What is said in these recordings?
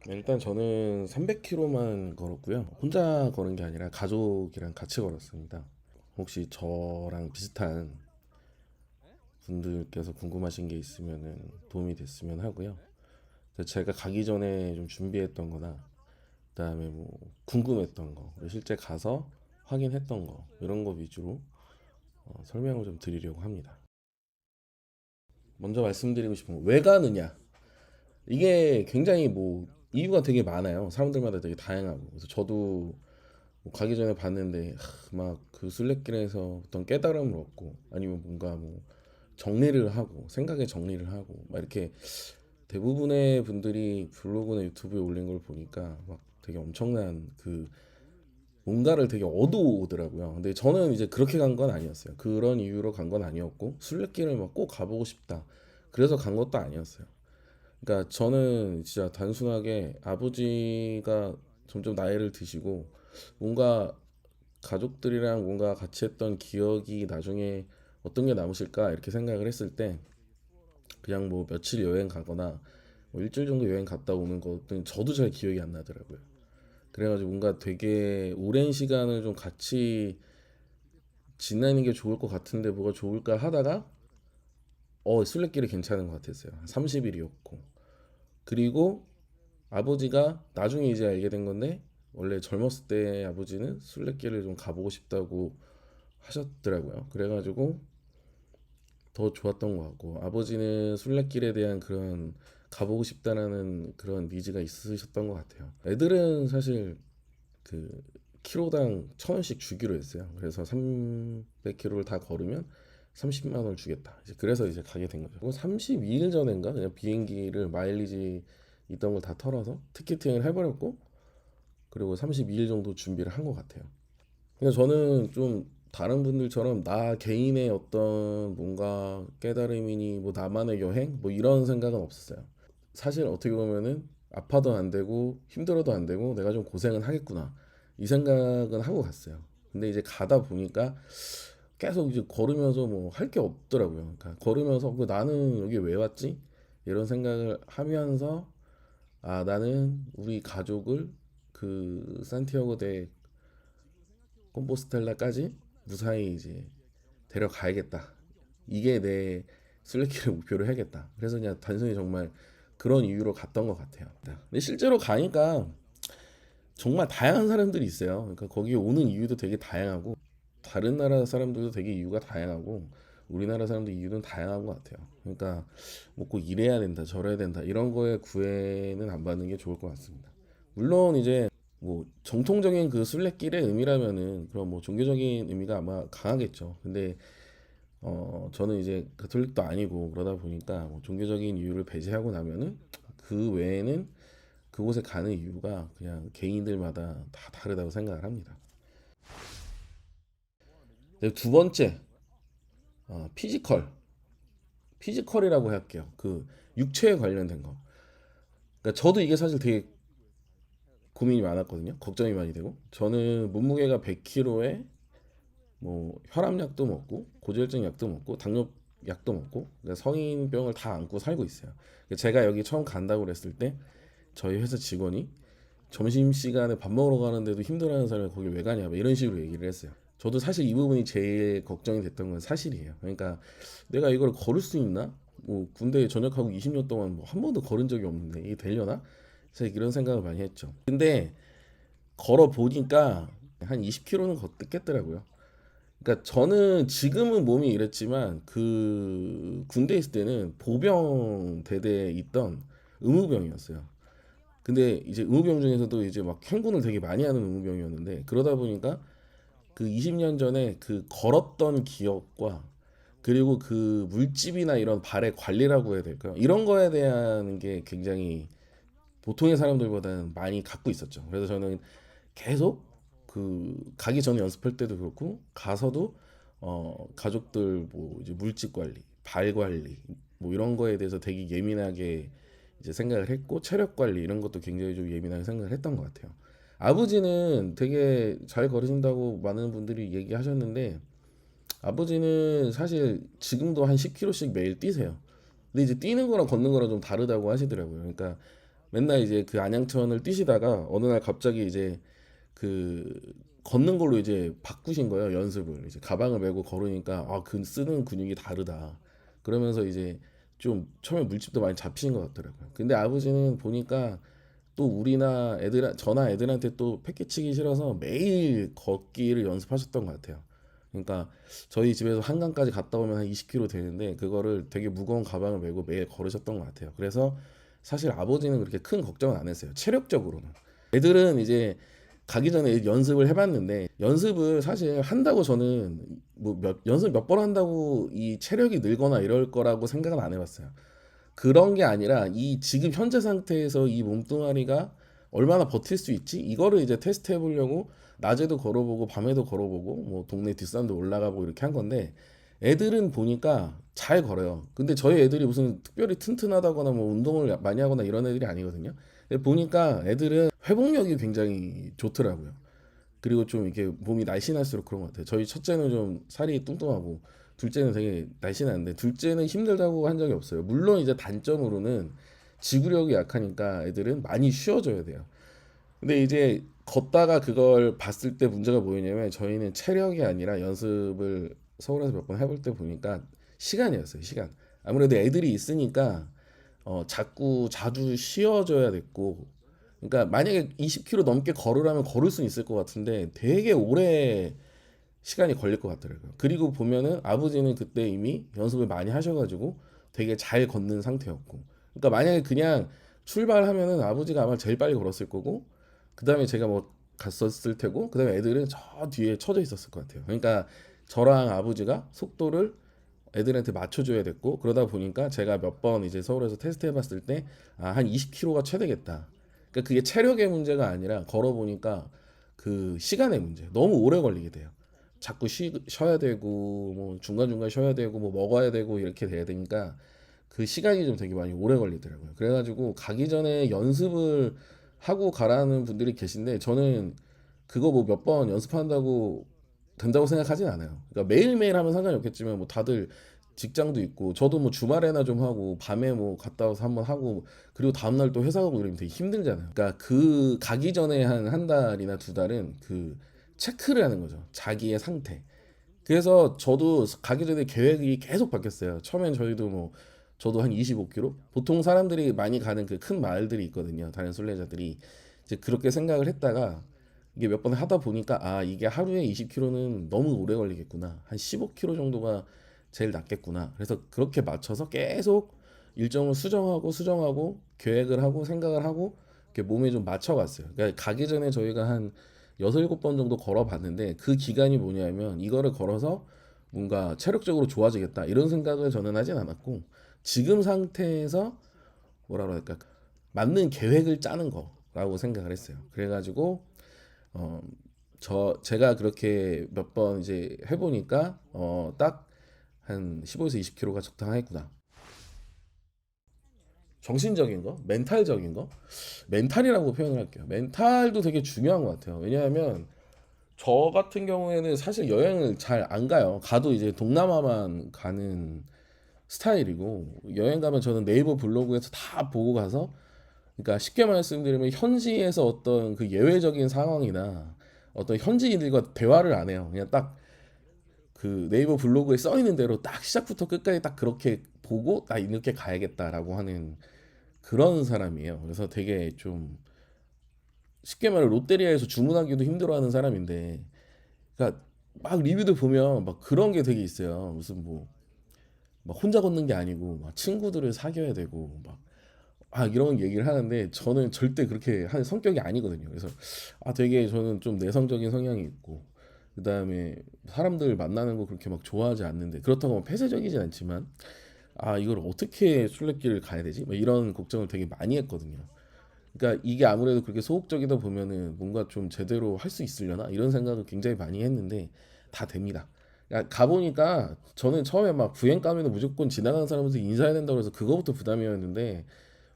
일단 저는 300km만 걸었고요. 혼자 걸은 게 아니라 가족이랑 같이 걸었습니다. 혹시 저랑 비슷한 분들께서 궁금하신 게 있으면 도움이 됐으면 하고요. 제가 가기 전에 좀 준비했던 거나 그다음에 뭐 궁금했던 거, 실제 가서 확인했던 거 이런 거 위주로 설명을 좀 드리려고 합니다. 먼저 말씀드리고 싶은 건 왜 가느냐? 이게 굉장히 뭐 이유가 되게 많아요. 사람들마다 되게 다양하고. 그래서 저도 뭐 가기 전에 봤는데 막 그 순례길에서 어떤 깨달음을 얻고 아니면 뭔가 뭐 정리를 하고 생각의 정리를 하고 막 이렇게 대부분의 분들이 블로그나 유튜브에 올린 걸 보니까 막 되게 엄청난 그 뭔가를 되게 얻어오더라고요. 근데 저는 이제 그렇게 간 건 아니었어요. 그런 이유로 간 건 아니었고 순례길을 막 꼭 가보고 싶다. 그래서 간 것도 아니었어요. 그러니까 저는 진짜 단순하게 아버지가 점점 나이를 드시고 뭔가 가족들이랑 뭔가 같이 했던 기억이 나중에 어떤 게 남으실까 이렇게 생각을 했을 때 그냥 뭐 며칠 여행 가거나 뭐 일주일 정도 여행 갔다 오는 것은 저도 잘 기억이 안 나더라고요. 그래가지고 뭔가 되게 오랜 시간을 좀 같이 지내는 게 좋을 것 같은데 뭐가 좋을까 하다가 술래길이 괜찮은 것 같았어요. 한 30일이었고 그리고 아버지가 나중에 이제 알게 된 건데 원래 젊었을 때 아버지는 순례길을 좀 가보고 싶다고 하셨더라고요. 그래가지고 더 좋았던 것 같고 아버지는 순례길에 대한 그런 가보고 싶다라는 그런 니즈가 있으셨던 것 같아요. 애들은 사실 그 키로당 1,000원씩 주기로 했어요. 그래서 300km를 다 걸으면 30만 원 주겠다. 이제 그래서 이제 가게 된 거죠. 32일 전인가 그냥 비행기를 마일리지 있던 걸 다 털어서 티켓팅을 해버렸고 그리고 32일 정도 준비를 한 것 같아요. 근데 저는 좀 다른 분들처럼 나 개인의 어떤 뭔가 깨달음이니 뭐 나만의 여행 뭐 이런 생각은 없었어요. 사실 어떻게 보면은 아파도 안 되고 힘들어도 안 되고 내가 좀 고생은 하겠구나 이 생각은 하고 갔어요. 근데 이제 가다 보니까 계속 이제 걸으면서 뭐 할 게 없더라고요. 그러니까 걸으면서 나는 여기 왜 왔지? 이런 생각을 하면서 나는 우리 가족을 그 산티아고 대 콤포스텔라까지 무사히 이제 데려가야겠다. 이게 내 순례길의 목표로 해야겠다. 그래서 그냥 단순히 정말 그런 이유로 갔던 것 같아요. 근데 실제로 가니까 정말 다양한 사람들이 있어요. 그러니까 거기 오는 이유도 되게 다양하고 다른 나라 사람들도 되게 이유가 다양하고 우리나라 사람들 이유는 다양한 것 같아요. 그러니까 뭐 꼭 이래야 된다, 저래야 된다 이런 거에 구애는 안 받는 게 좋을 것 같습니다. 물론 이제 뭐 정통적인 그 순례길의 의미라면은 그런 뭐 종교적인 의미가 아마 강하겠죠. 근데 저는 이제 가톨릭도 아니고 그러다 보니까 뭐 종교적인 이유를 배제하고 나면은 그 외에는 그곳에 가는 이유가 그냥 개인들마다 다 다르다고 생각을 합니다. 네, 두 번째 피지컬 피지컬이라고 할게요. 그 육체에 관련된 거. 그러니까 저도 이게 사실 되게 고민이 많았거든요. 걱정이 많이 되고 저는 몸무게가 100kg에 뭐 혈압약도 먹고 고지혈증 약도 먹고 당뇨 약도 먹고 그러니까 성인병을 다 안고 살고 있어요. 그러니까 제가 여기 처음 간다고 그랬을 때 저희 회사 직원이 점심시간에 밥 먹으러 가는데도 힘들어하는 사람이 거기 왜 가냐 뭐 이런 식으로 얘기를 했어요. 저도 사실 이 부분이 제일 걱정이 됐던 건 사실이에요. 그러니까 내가 이걸 걸을 수 있나? 뭐 군대 전역하고 20년 동안 뭐 한 번도 걸은 적이 없는데 이게 되려나? 제가 이런 생각을 많이 했죠. 근데 걸어 보니까 한 20km는 걷겠더라고요. 그러니까 저는 지금은 몸이 이랬지만 그 군대 있을 때는 보병 대대에 있던 의무병이었어요. 근데 이제 의무병 중에서도 이제 막 행군을 되게 많이 하는 의무병이었는데 그러다 보니까 그 20년 전에 그 걸었던 기억과 그리고 그 물집이나 이런 발의 관리라고 해야 될까요? 이런 거에 대한 게 굉장히 보통의 사람들보다는 많이 갖고 있었죠. 그래서 저는 계속 그 가기 전에 연습할 때도 그렇고 가서도 가족들 뭐 이제 물집 관리, 발 관리 뭐 이런 거에 대해서 되게 예민하게 이제 생각을 했고 체력 관리 이런 것도 굉장히 좀 예민하게 생각을 했던 것 같아요. 아버지는 되게 잘 걸으신다고 많은 분들이 얘기하셨는데 아버지는 사실 지금도 한 10km씩 매일 뛰세요. 근데 이제 뛰는 거랑 걷는 거랑 좀 다르다고 하시더라고요. 그러니까 맨날 이제 그 안양천을 뛰시다가 어느 날 갑자기 이제 그 걷는 걸로 이제 바꾸신 거예요, 연습을. 이제 가방을 메고 걸으니까 아, 그 쓰는 근육이 다르다. 그러면서 이제 좀 처음에 물집도 많이 잡히신 것 같더라고요. 근데 아버지는 보니까 또 우리나 저나 애들한테 또 패기치기 싫어서 매일 걷기를 연습하셨던 것 같아요. 그러니까 저희 집에서 한강까지 갔다 오면 한 20km 되는데 그거를 되게 무거운 가방을 메고 매일 걸으셨던 것 같아요. 그래서 사실 아버지는 그렇게 큰 걱정은 안 했어요. 체력적으로는. 애들은 이제 가기 전에 연습을 해봤는데 연습을 사실 한다고 저는 뭐 연습 몇 번 한다고 이 체력이 늘거나 이럴 거라고 생각은 안 해봤어요. 그런 게 아니라 이 지금 현재 상태에서 이 몸뚱아리가 얼마나 버틸 수 있지? 이거를 이제 테스트 해보려고 낮에도 걸어보고 밤에도 걸어보고 뭐 동네 뒷산도 올라가고 이렇게 한 건데 애들은 보니까 잘 걸어요. 근데 저희 애들이 무슨 특별히 튼튼하다거나 뭐 운동을 많이 하거나 이런 애들이 아니거든요. 근데 보니까 애들은 회복력이 굉장히 좋더라고요. 그리고 좀 이렇게 몸이 날씬할수록 그런 것 같아요. 저희 첫째는 좀 살이 뚱뚱하고 둘째는 되게 날씬한데 둘째는 힘들다고 한 적이 없어요. 물론 이제 단점으로는 지구력이 약하니까 애들은 많이 쉬어줘야 돼요. 근데 이제 걷다가 그걸 봤을 때 문제가 뭐였냐면 저희는 체력이 아니라 연습을 서울에서 몇 번 해볼 때 보니까 시간이었어요. 시간. 아무래도 애들이 있으니까 자꾸 자주 쉬어줘야 됐고 그러니까 만약에 20km 넘게 걸으라면 걸을 수는 있을 것 같은데 되게 오래 시간이 걸릴 것 같더라고요. 그리고 보면은 아버지는 그때 이미 연습을 많이 하셔가지고 되게 잘 걷는 상태였고 그러니까 만약에 그냥 출발하면은 아버지가 아마 제일 빨리 걸었을 거고 그 다음에 제가 뭐 갔었을 테고 그 다음에 애들은 저 뒤에 처져 있었을 것 같아요. 그러니까 저랑 아버지가 속도를 애들한테 맞춰줘야 됐고 그러다 보니까 제가 몇 번 이제 서울에서 테스트 해봤을 때 한 20km가 최대겠다. 그러니까 그게 체력의 문제가 아니라 걸어보니까 그 시간의 문제. 너무 오래 걸리게 돼요. 자꾸 쉬어야 되고 뭐 중간중간 쉬어야 되고 뭐 먹어야 되고 이렇게 돼야 되니까 그 시간이 좀 되게 많이 오래 걸리더라고요. 그래가지고 가기 전에 연습을 하고 가라는 분들이 계신데 저는 그거 뭐 몇 번 연습한다고 된다고 생각하진 않아요. 그러니까 매일매일 하면 상관이 없겠지만 뭐 다들 직장도 있고 저도 뭐 주말에나 좀 하고 밤에 뭐 갔다 와서 한번 하고 그리고 다음날 또 회사 가고 이러면 되게 힘들잖아요. 그러니까 그 가기 전에 한 달이나 두 달은 그 체크를 하는 거죠. 자기의 상태. 그래서 저도 가기 전에 계획이 계속 바뀌었어요. 처음엔 저희도 뭐 저도 한 25km 보통 사람들이 많이 가는 그 큰 마을들이 있거든요. 다른 순례자들이 이제 그렇게 생각을 했다가 이게 몇 번 하다 보니까 아 이게 하루에 20km는 너무 오래 걸리겠구나. 한 15km 정도가 제일 낫겠구나. 그래서 그렇게 맞춰서 계속 일정을 수정하고 계획을 하고 생각을 하고 이렇게 몸에 좀 맞춰갔어요. 그러니까 가기 전에 저희가 한 여섯 일곱 번 정도 걸어봤는데 그 기간이 뭐냐면 이거를 걸어서 뭔가 체력적으로 좋아지겠다 이런 생각을 저는 하진 않았고 지금 상태에서 뭐라 그럴까 맞는 계획을 짜는 거라고 생각을 했어요. 그래가지고 어, 제가 그렇게 몇 번 이제 해보니까 딱 한 15에서 20km가 적당하겠구나. 정신적인 거, 멘탈적인 거, 멘탈이라고 표현을 할게요. 멘탈도 되게 중요한 것 같아요. 왜냐하면 저 같은 경우에는 사실 여행을 잘 안 가요. 가도 이제 동남아만 가는 스타일이고 여행 가면 저는 네이버 블로그에서 다 보고 가서 그러니까 쉽게 말씀드리면 현지에서 어떤 그 예외적인 상황이나 어떤 현지인들과 대화를 안 해요. 그냥 딱 그 네이버 블로그에 써 있는 대로 딱 시작부터 끝까지 딱 그렇게 보고 나 이렇게 가야겠다라고 하는 그런 사람이에요. 그래서 되게 좀 쉽게 말해 롯데리아에서 주문하기도 힘들어하는 사람인데, 그러니까 막 리뷰들 보면 막 그런 게 되게 있어요. 무슨 뭐 막 혼자 걷는 게 아니고 막 친구들을 사귀어야 되고 막 이런 얘기를 하는데 저는 절대 그렇게 하는 성격이 아니거든요. 그래서 되게 저는 좀 내성적인 성향이 있고 그다음에 사람들 만나는 거 그렇게 막 좋아하지 않는데 그렇다고 뭐 폐쇄적이진 않지만 이걸 어떻게 순례길을 가야 되지? 막 이런 걱정을 되게 많이 했거든요. 그러니까 이게 아무래도 그렇게 소극적이다 보면은 뭔가 좀 제대로 할 수 있으려나 이런 생각을 굉장히 많이 했는데 다 됩니다. 그러니까 가보니까 저는 처음에 막 부행 가면 무조건 지나가는 사람한테 인사해야 된다고 해서 그거부터 부담이었는데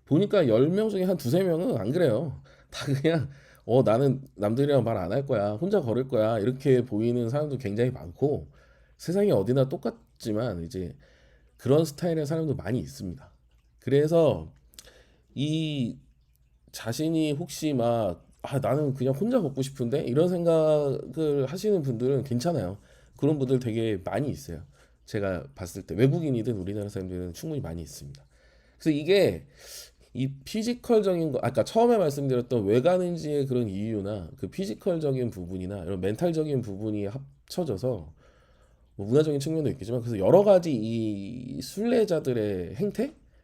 보니까 10명 중에 한 두세 명은 안 그래요. 다 그냥 나는 남들이랑 말 안 할 거야. 혼자 걸을 거야. 이렇게 보이는 사람도 굉장히 많고 세상에 어디나 똑같지만 이제 그런 스타일의 사람도 많이 있습니다. 그래서 이 자신이 혹시 막 나는 그냥 혼자 먹고 싶은데 이런 생각을 하시는 분들은 괜찮아요. 그런 분들 되게 많이 있어요. 제가 봤을 때 외국인이든 우리나라 사람들은 충분히 많이 있습니다. 그래서 이게 이 피지컬적인 거, 아까 처음에 말씀드렸던 왜 가는지의 그런 이유나 그 피지컬적인 부분이나 이런 멘탈적인 부분이 합쳐져서 뭐 문화적인 측면도 있겠지만 그래서 여러 가지 이 순례자들의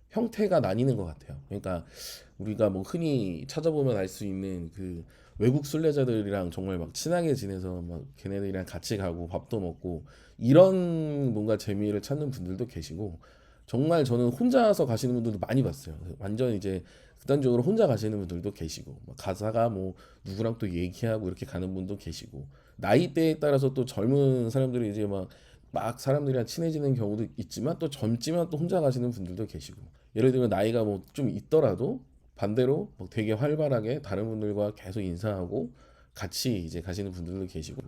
형태가 나뉘는 것 같아요. 그러니까 우리가 뭐 흔히 찾아보면 알 수 있는 그 외국 순례자들이랑 정말 막 친하게 지내서 막 걔네들이랑 같이 가고 밥도 먹고 이런 뭔가 재미를 찾는 분들도 계시고 정말 저는 혼자서 가시는 분들도 많이 봤어요. 완전 이제 극단적으로 혼자 가시는 분들도 계시고 막 가사가 뭐 누구랑 또 얘기하고 이렇게 가는 분도 계시고 나이대에 따라서 또 젊은 사람들이 이제 막 사람들이랑 친해지는 경우도 있지만 또 젊지만 또 혼자 가시는 분들도 계시고 예를 들면 나이가 뭐 좀 있더라도 반대로 뭐 되게 활발하게 다른 분들과 계속 인사하고 같이 이제 가시는 분들도 계시고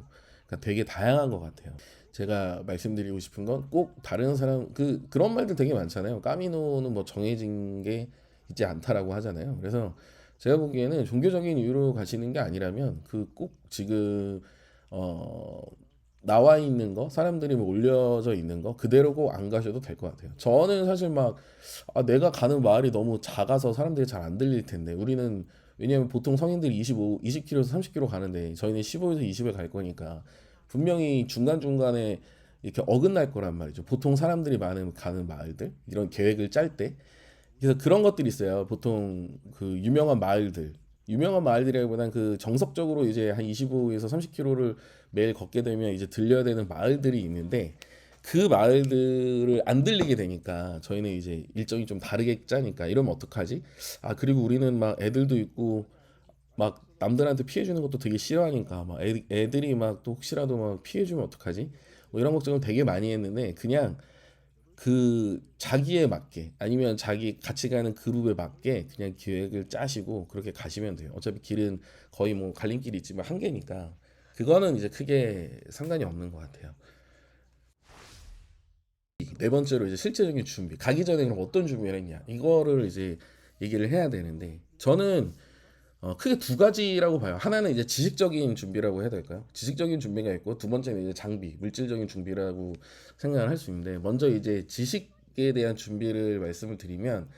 그러니까 되게 다양한 것 같아요. 제가 말씀드리고 싶은 건 꼭 다른 사람 그런 말들 되게 많잖아요. 까미노는 뭐 정해진 게 있지 않다라고 하잖아요. 그래서 제가 보기에는 종교적인 이유로 가시는 게 아니라면 그 꼭 지금 어 나와 있는 거 사람들이 뭐 올려져 있는 거 그대로 꼭 안 가셔도 될 것 같아요. 저는 사실 막 내가 가는 마을이 너무 작아서 사람들이 잘 안 들릴 텐데 우리는 왜냐면 보통 성인들이 20km에서 30km 가는데 저희는 15에서 20에 갈 거니까 분명히 중간중간에 이렇게 어긋날 거란 말이죠. 보통 사람들이 많은 가는 마을들 이런 계획을 짤 때 그래서 그런 것들이 있어요. 보통 그 유명한 마을들이라기보다는 그 정석적으로 이제 한 25에서 30km를 매일 걷게 되면 이제 들려야 되는 마을들이 있는데 그 마을들을 안 들리게 되니까 저희는 이제 일정이 좀 다르게 짜니까 이러면 어떡하지? 그리고 우리는 막 애들도 있고 막 남들한테 피해 주는 것도 되게 싫어하니까 막 애들이 막 또 혹시라도 막 피해 주면 어떡하지? 뭐 이런 걱정을 되게 많이 했는데 그냥 그 자기에 맞게 아니면 자기 같이 가는 그룹에 맞게 그냥 계획을 짜시고 그렇게 가시면 돼요. 어차피 길은 거의 뭐 갈림길이 있지만 한 개니까 그거는 이제 크게 상관이 없는 것 같아요. 네 번째로 이제 실제적인 준비. 가기 전에 그럼 어떤 준비를 했냐? 이거를 이제 얘기를 해야 되는데 저는 크게 두 가지라고 봐요. 하나는 이제 지식적인 준비라고 해야 될까요? 지식적인 준비가 있고 두 번째는 이제 장비, 물질적인 준비라고 생각을 할 수 있는데 먼저 이제 지식에 대한 준비를 말씀을 드리면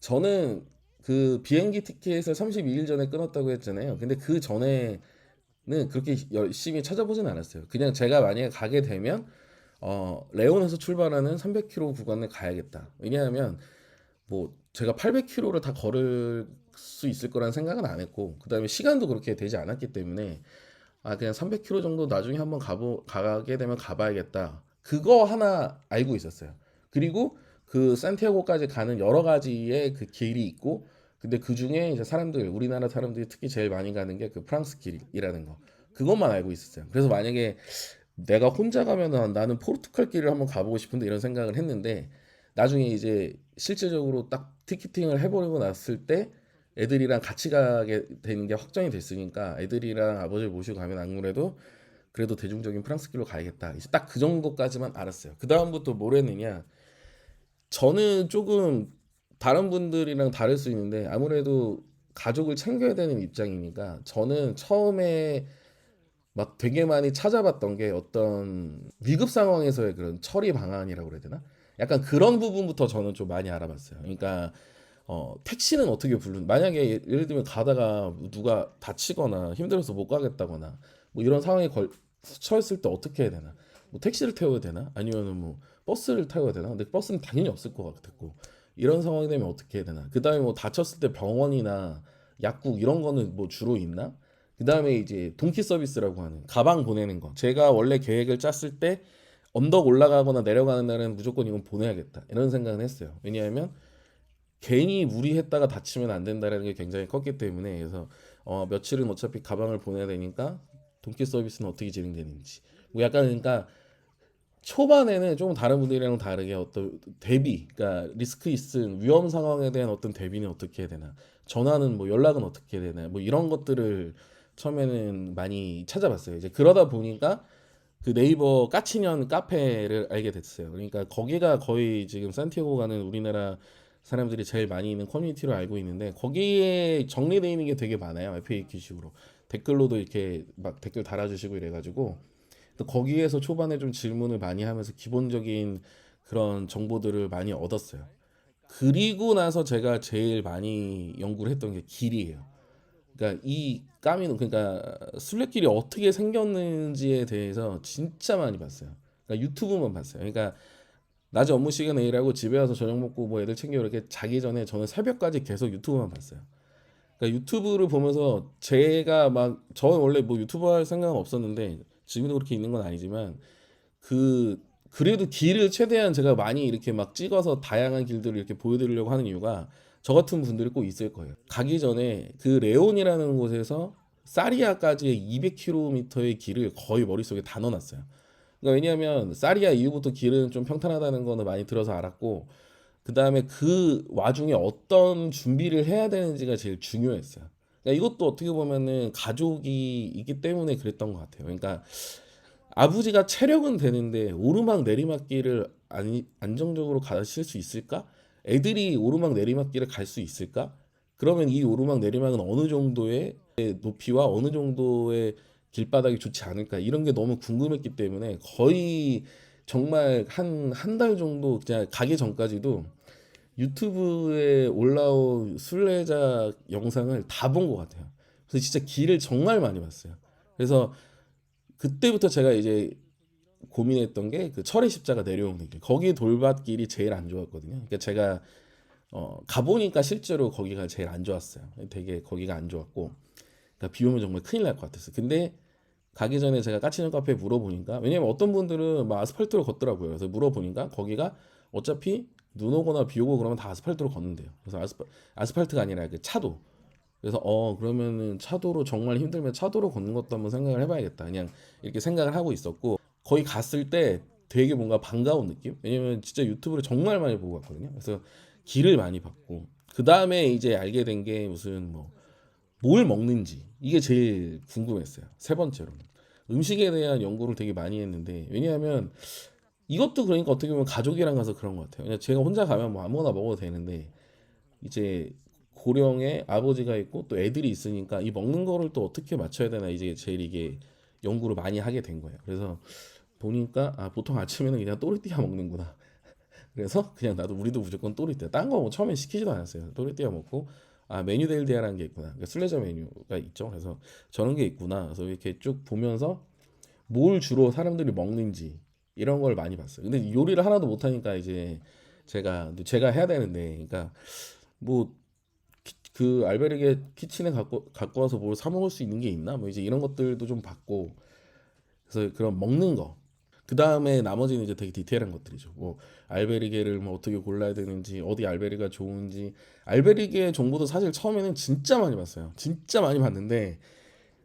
저는 그 비행기 티켓을 32일 전에 끊었다고 했잖아요. 근데 그 전에는 그렇게 열심히 찾아보진 않았어요. 그냥 제가 만약에 가게 되면 레온에서 출발하는 300km 구간을 가야겠다. 왜냐하면 뭐 제가 800km를 다 걸을 수 있을 거라는 생각은 안 했고 그다음에 시간도 그렇게 되지 않았기 때문에 그냥 300km 정도 나중에 한번 가게 되면 가봐야겠다. 그거 하나 알고 있었어요. 그리고 그 산티아고까지 가는 여러 가지의 그 길이 있고 근데 그 중에 이제 우리나라 사람들이 특히 제일 많이 가는 게 그 프랑스 길이라는 거. 그것만 알고 있었어요. 그래서 만약에 내가 혼자 가면은 나는 포르투갈 길을 한번 가보고 싶은데 이런 생각을 했는데 나중에 이제 실질적으로 딱 티켓팅을 해버리고 났을 때 애들이랑 같이 가게 되는 게 확정이 됐으니까 애들이랑 아버지를 모시고 가면 아무래도 그래도 대중적인 프랑스 길로 가야겠다. 이제 딱 그 정도까지만 알았어요. 그 다음부터 뭘 했느냐? 저는 조금 다른 분들이랑 다를 수 있는데 아무래도 가족을 챙겨야 되는 입장이니까 저는 처음에 막 되게 많이 찾아봤던 게 어떤 위급 상황에서의 그런 처리 방안이라고 그래야 되나? 약간 그런 부분부터 저는 좀 많이 알아봤어요. 그러니까 택시는 어떻게 만약에 예를 들면 가다가 누가 다치거나 힘들어서 못 가겠다거나 뭐 이런 상황에 처했을 때 어떻게 해야 되나? 뭐 택시를 태워야 되나? 아니면은 뭐 버스를 타야 되나? 근데 버스는 당연히 없을 것 같았고 이런 상황이 되면 어떻게 해야 되나? 그다음에 뭐 다쳤을 때 병원이나 약국 이런 거는 뭐 주로 있나? 그다음에 이제 동키 서비스라고 하는 가방 보내는 거. 제가 원래 계획을 짰을 때 언덕 올라가거나 내려가는 날은 무조건 이건 보내야겠다. 이런 생각은 했어요. 왜냐하면 괜히 무리했다가 다치면 안 된다는 게 굉장히 컸기 때문에 그래서 며칠은 어차피 가방을 보내야 되니까 동키 서비스는 어떻게 진행되는지 뭐 약간 그러니까 초반에는 조금 다른 분들이랑 다르게 어떤 그러니까 리스크 있은 위험 상황에 대한 어떤 대비는 어떻게 해야 되나 전화는 뭐 연락은 어떻게 해야 되나 뭐 이런 것들을 처음에는 많이 찾아봤어요. 이제 그러다 보니까 그 네이버 까치년 카페를 알게 됐어요. 그러니까 거기가 거의 지금 산티아고 가는 우리나라 사람들이 제일 많이 있는 커뮤니티로 알고 있는데 거기에 정리되어 있는 게 되게 많아요. FAQ식으로 댓글로도 이렇게 막 댓글 달아주시고 이래가지고 또 거기에서 초반에 좀 질문을 많이 하면서 기본적인 그런 정보들을 많이 얻었어요. 그리고 나서 제가 제일 많이 연구를 했던 게 길이에요. 그러니까 이 까미노 그러니까 순례길이 어떻게 생겼는지에 대해서 진짜 많이 봤어요. 그러니까 유튜브만 봤어요. 그러니까 낮에 업무 시간에 일하고 집에 와서 저녁 먹고 뭐 애들 챙겨 이렇게 자기 전에 저는 새벽까지 계속 유튜브만 봤어요. 그러니까 유튜브를 보면서 제가 막 저는 원래 뭐 유튜버 할 생각은 없었는데 지금도 그렇게 있는 건 아니지만 그 그래도 길을 최대한 제가 많이 이렇게 막 찍어서 다양한 길들을 이렇게 보여드리려고 하는 이유가 저 같은 분들이 꼭 있을 거예요. 가기 전에 그 레온이라는 곳에서 사리아까지의 200km의 길을 거의 머릿속에 다 넣어놨어요. 그러니까 왜냐하면 사리아 이후부터 길은 좀 평탄하다는 거는 많이 들어서 알았고 그 다음에 그 와중에 어떤 준비를 해야 되는지가 제일 중요했어요. 그러니까 이것도 어떻게 보면은 가족이 있기 때문에 그랬던 것 같아요. 그러니까 아버지가 체력은 되는데 오르막 내리막길을 안정적으로 가실 수 있을까? 애들이 오르막 내리막길을 갈 수 있을까? 그러면 이 오르막 내리막은 어느 정도의 높이와 어느 정도의 길바닥이 좋지 않을까? 이런 게 너무 궁금했기 때문에 거의 정말 한 달 정도 그냥 가기 전까지도 유튜브에 올라온 순례자 영상을 다 본 것 같아요. 그래서 진짜 길을 정말 많이 봤어요. 그래서 그때부터 제가 이제 고민했던 게 그 철의 십자가 내려오는 길. 거기 돌밭길이 제일 안 좋았거든요. 그러니까 제가 가보니까 실제로 거기가 제일 안 좋았어요. 되게 거기가 안 좋았고, 그러니까 비 오면 정말 큰일 날 것 같았어요. 근데 가기 전에 제가 까치는 카페에 물어보니까 왜냐면 어떤 분들은 막 아스팔트로 걷더라고요. 그래서 물어보니까 거기가 어차피 눈 오거나 비 오고 그러면 다 아스팔트로 걷는데요. 그래서 아스팔트가 아니라 그 차도. 그래서 그러면은 차도로 정말 힘들면 차도로 걷는 것도 한번 생각을 해봐야겠다. 그냥 이렇게 생각을 하고 있었고 거기 갔을 때 되게 뭔가 반가운 느낌? 왜냐면 진짜 유튜브를 정말 많이 보고 갔거든요. 그래서 길을 많이 봤고 그 다음에 이제 알게 된 게 무슨 뭐 뭘 먹는지 이게 제일 궁금했어요. 세 번째로는 음식에 대한 연구를 되게 많이 했는데 왜냐하면 이것도 그러니까 어떻게 보면 가족이랑 가서 그런 것 같아요. 그냥 제가 혼자 가면 뭐 아무거나 먹어도 되는데 이제 고령의 아버지가 있고 또 애들이 있으니까 이 먹는 거를 또 어떻게 맞춰야 되나 이제 제일 이게 연구를 많이 하게 된 거예요. 그래서 보니까 보통 아침에는 그냥 또르띠아 먹는구나. 그래서 그냥 나도 우리도 무조건 또르띠아. 딴 거 뭐 처음에 시키지도 않았어요. 또르띠아 먹고 메뉴 델 디아라는 게 있구나. 그러니까 순례자 메뉴가 있죠. 그래서 저런 게 있구나. 그래서 이렇게 쭉 보면서 뭘 주로 사람들이 먹는지 이런 걸 많이 봤어요. 근데 요리를 하나도 못 하니까 이제 제가 해야 되는데, 그러니까 뭐 그 알베르게 키친에 갖고 와서 뭘 사 먹을 수 있는 게 있나? 뭐 이제 이런 것들도 좀 봤고 그래서 그런 먹는 거. 그 다음에 나머지는 이제 되게 디테일한 것들이죠. 뭐 알베르게를 뭐 어떻게 골라야 되는지, 어디 알베르가 좋은지. 알베르게 정보도 사실 처음에는 진짜 많이 봤어요. 진짜 많이 봤는데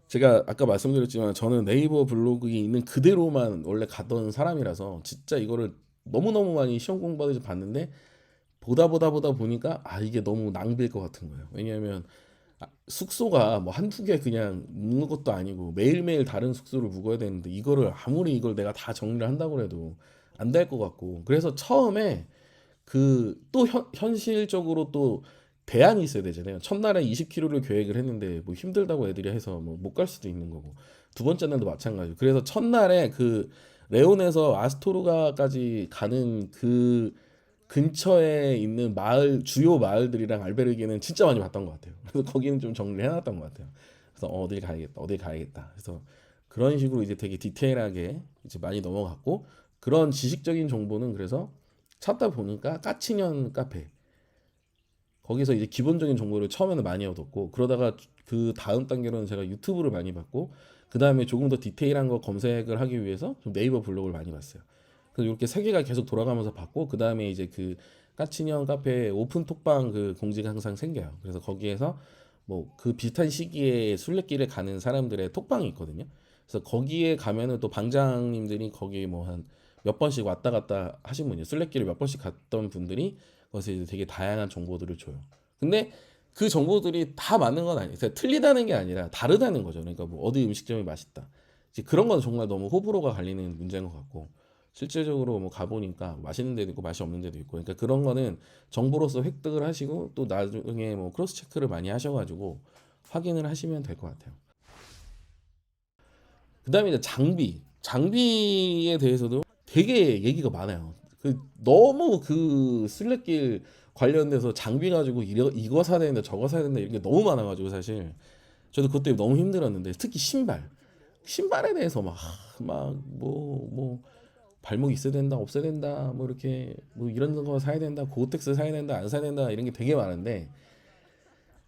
제가 아까 말씀드렸지만 저는 네이버 블로그에 있는 그대로만 원래 가던 사람이라서 진짜 이거를 너무너무 많이 시험 공부하듯이 봤는데 보다 보니까 이게 너무 낭비일 것 같은 거예요. 왜냐하면 숙소가 뭐 한두 개 그냥 묵는 것도 아니고 매일매일 다른 숙소를 묵어야 되는데 이거를 아무리 이걸 내가 다 정리를 한다고 해도 안 될 것 같고 그래서 처음에 그 또 현실적으로 또 대안이 있어야 되잖아요. 첫날에 20km를 계획을 했는데 뭐 힘들다고 애들이 해서 뭐 못 갈 수도 있는 거고 두 번째 날도 마찬가지고 그래서 첫날에 그 레온에서 아스토르가까지 가는 그 근처에 있는 마을 주요 마을들이랑 알베르게는 진짜 많이 봤던 것 같아요. 그래서 거기는 좀 정리를 해놨던 것 같아요. 그래서 어딜 가야겠다, 어딜 가야겠다. 그래서 그런 식으로 이제 되게 디테일하게 이제 많이 넘어갔고 그런 지식적인 정보는 그래서 찾다 보니까 까치년 카페 거기서 이제 기본적인 정보를 처음에는 많이 얻었고 그러다가 그 다음 단계로는 제가 유튜브를 많이 봤고 그 다음에 조금 더 디테일한 거 검색을 하기 위해서 좀 네이버 블로그를 많이 봤어요. 그래서 이렇게 세 개가 계속 돌아가면서 봤고 그 다음에 이제 그 까치년 카페 오픈 톡방 그 공지가 항상 생겨요. 그래서 거기에서 뭐 그 비슷한 시기에 순례길에 가는 사람들의 톡방이 있거든요. 그래서 거기에 가면은 또 방장님들이 거기 뭐 한 몇 번씩 왔다 갔다 하신 분이에요. 순례길을 몇 번씩 갔던 분들이 거기서 이제 되게 다양한 정보들을 줘요. 근데 그 정보들이 다 맞는 건 아니에요. 그러니까 틀리다는 게 아니라 다르다는 거죠. 그러니까 뭐 어디 음식점이 맛있다. 이제 그런 건 정말 너무 호불호가 갈리는 문제인 것 같고 실제적으로 뭐 가보니까 맛있는 데도 있고 맛이 없는 데도 있고, 그러니까 그런 거는 정보로서 획득을 하시고 또 나중에 뭐 크로스 체크를 많이 하셔가지고 확인을 하시면 될 것 같아요. 그다음에 이제 장비에 대해서도 되게 얘기가 많아요. 그 너무 그 술래길 관련돼서 장비 가지고 이거 사야 된다 저거 사야 된다 이런 게 너무 많아가지고 사실 저도 그때 너무 힘들었는데, 특히 신발에 대해서 막 발목 있어야 된다 없어야 된다 뭐 이렇게 뭐 이런 거 사야 된다 고텍스 사야 된다 안 사야 된다 이런 게 되게 많은데,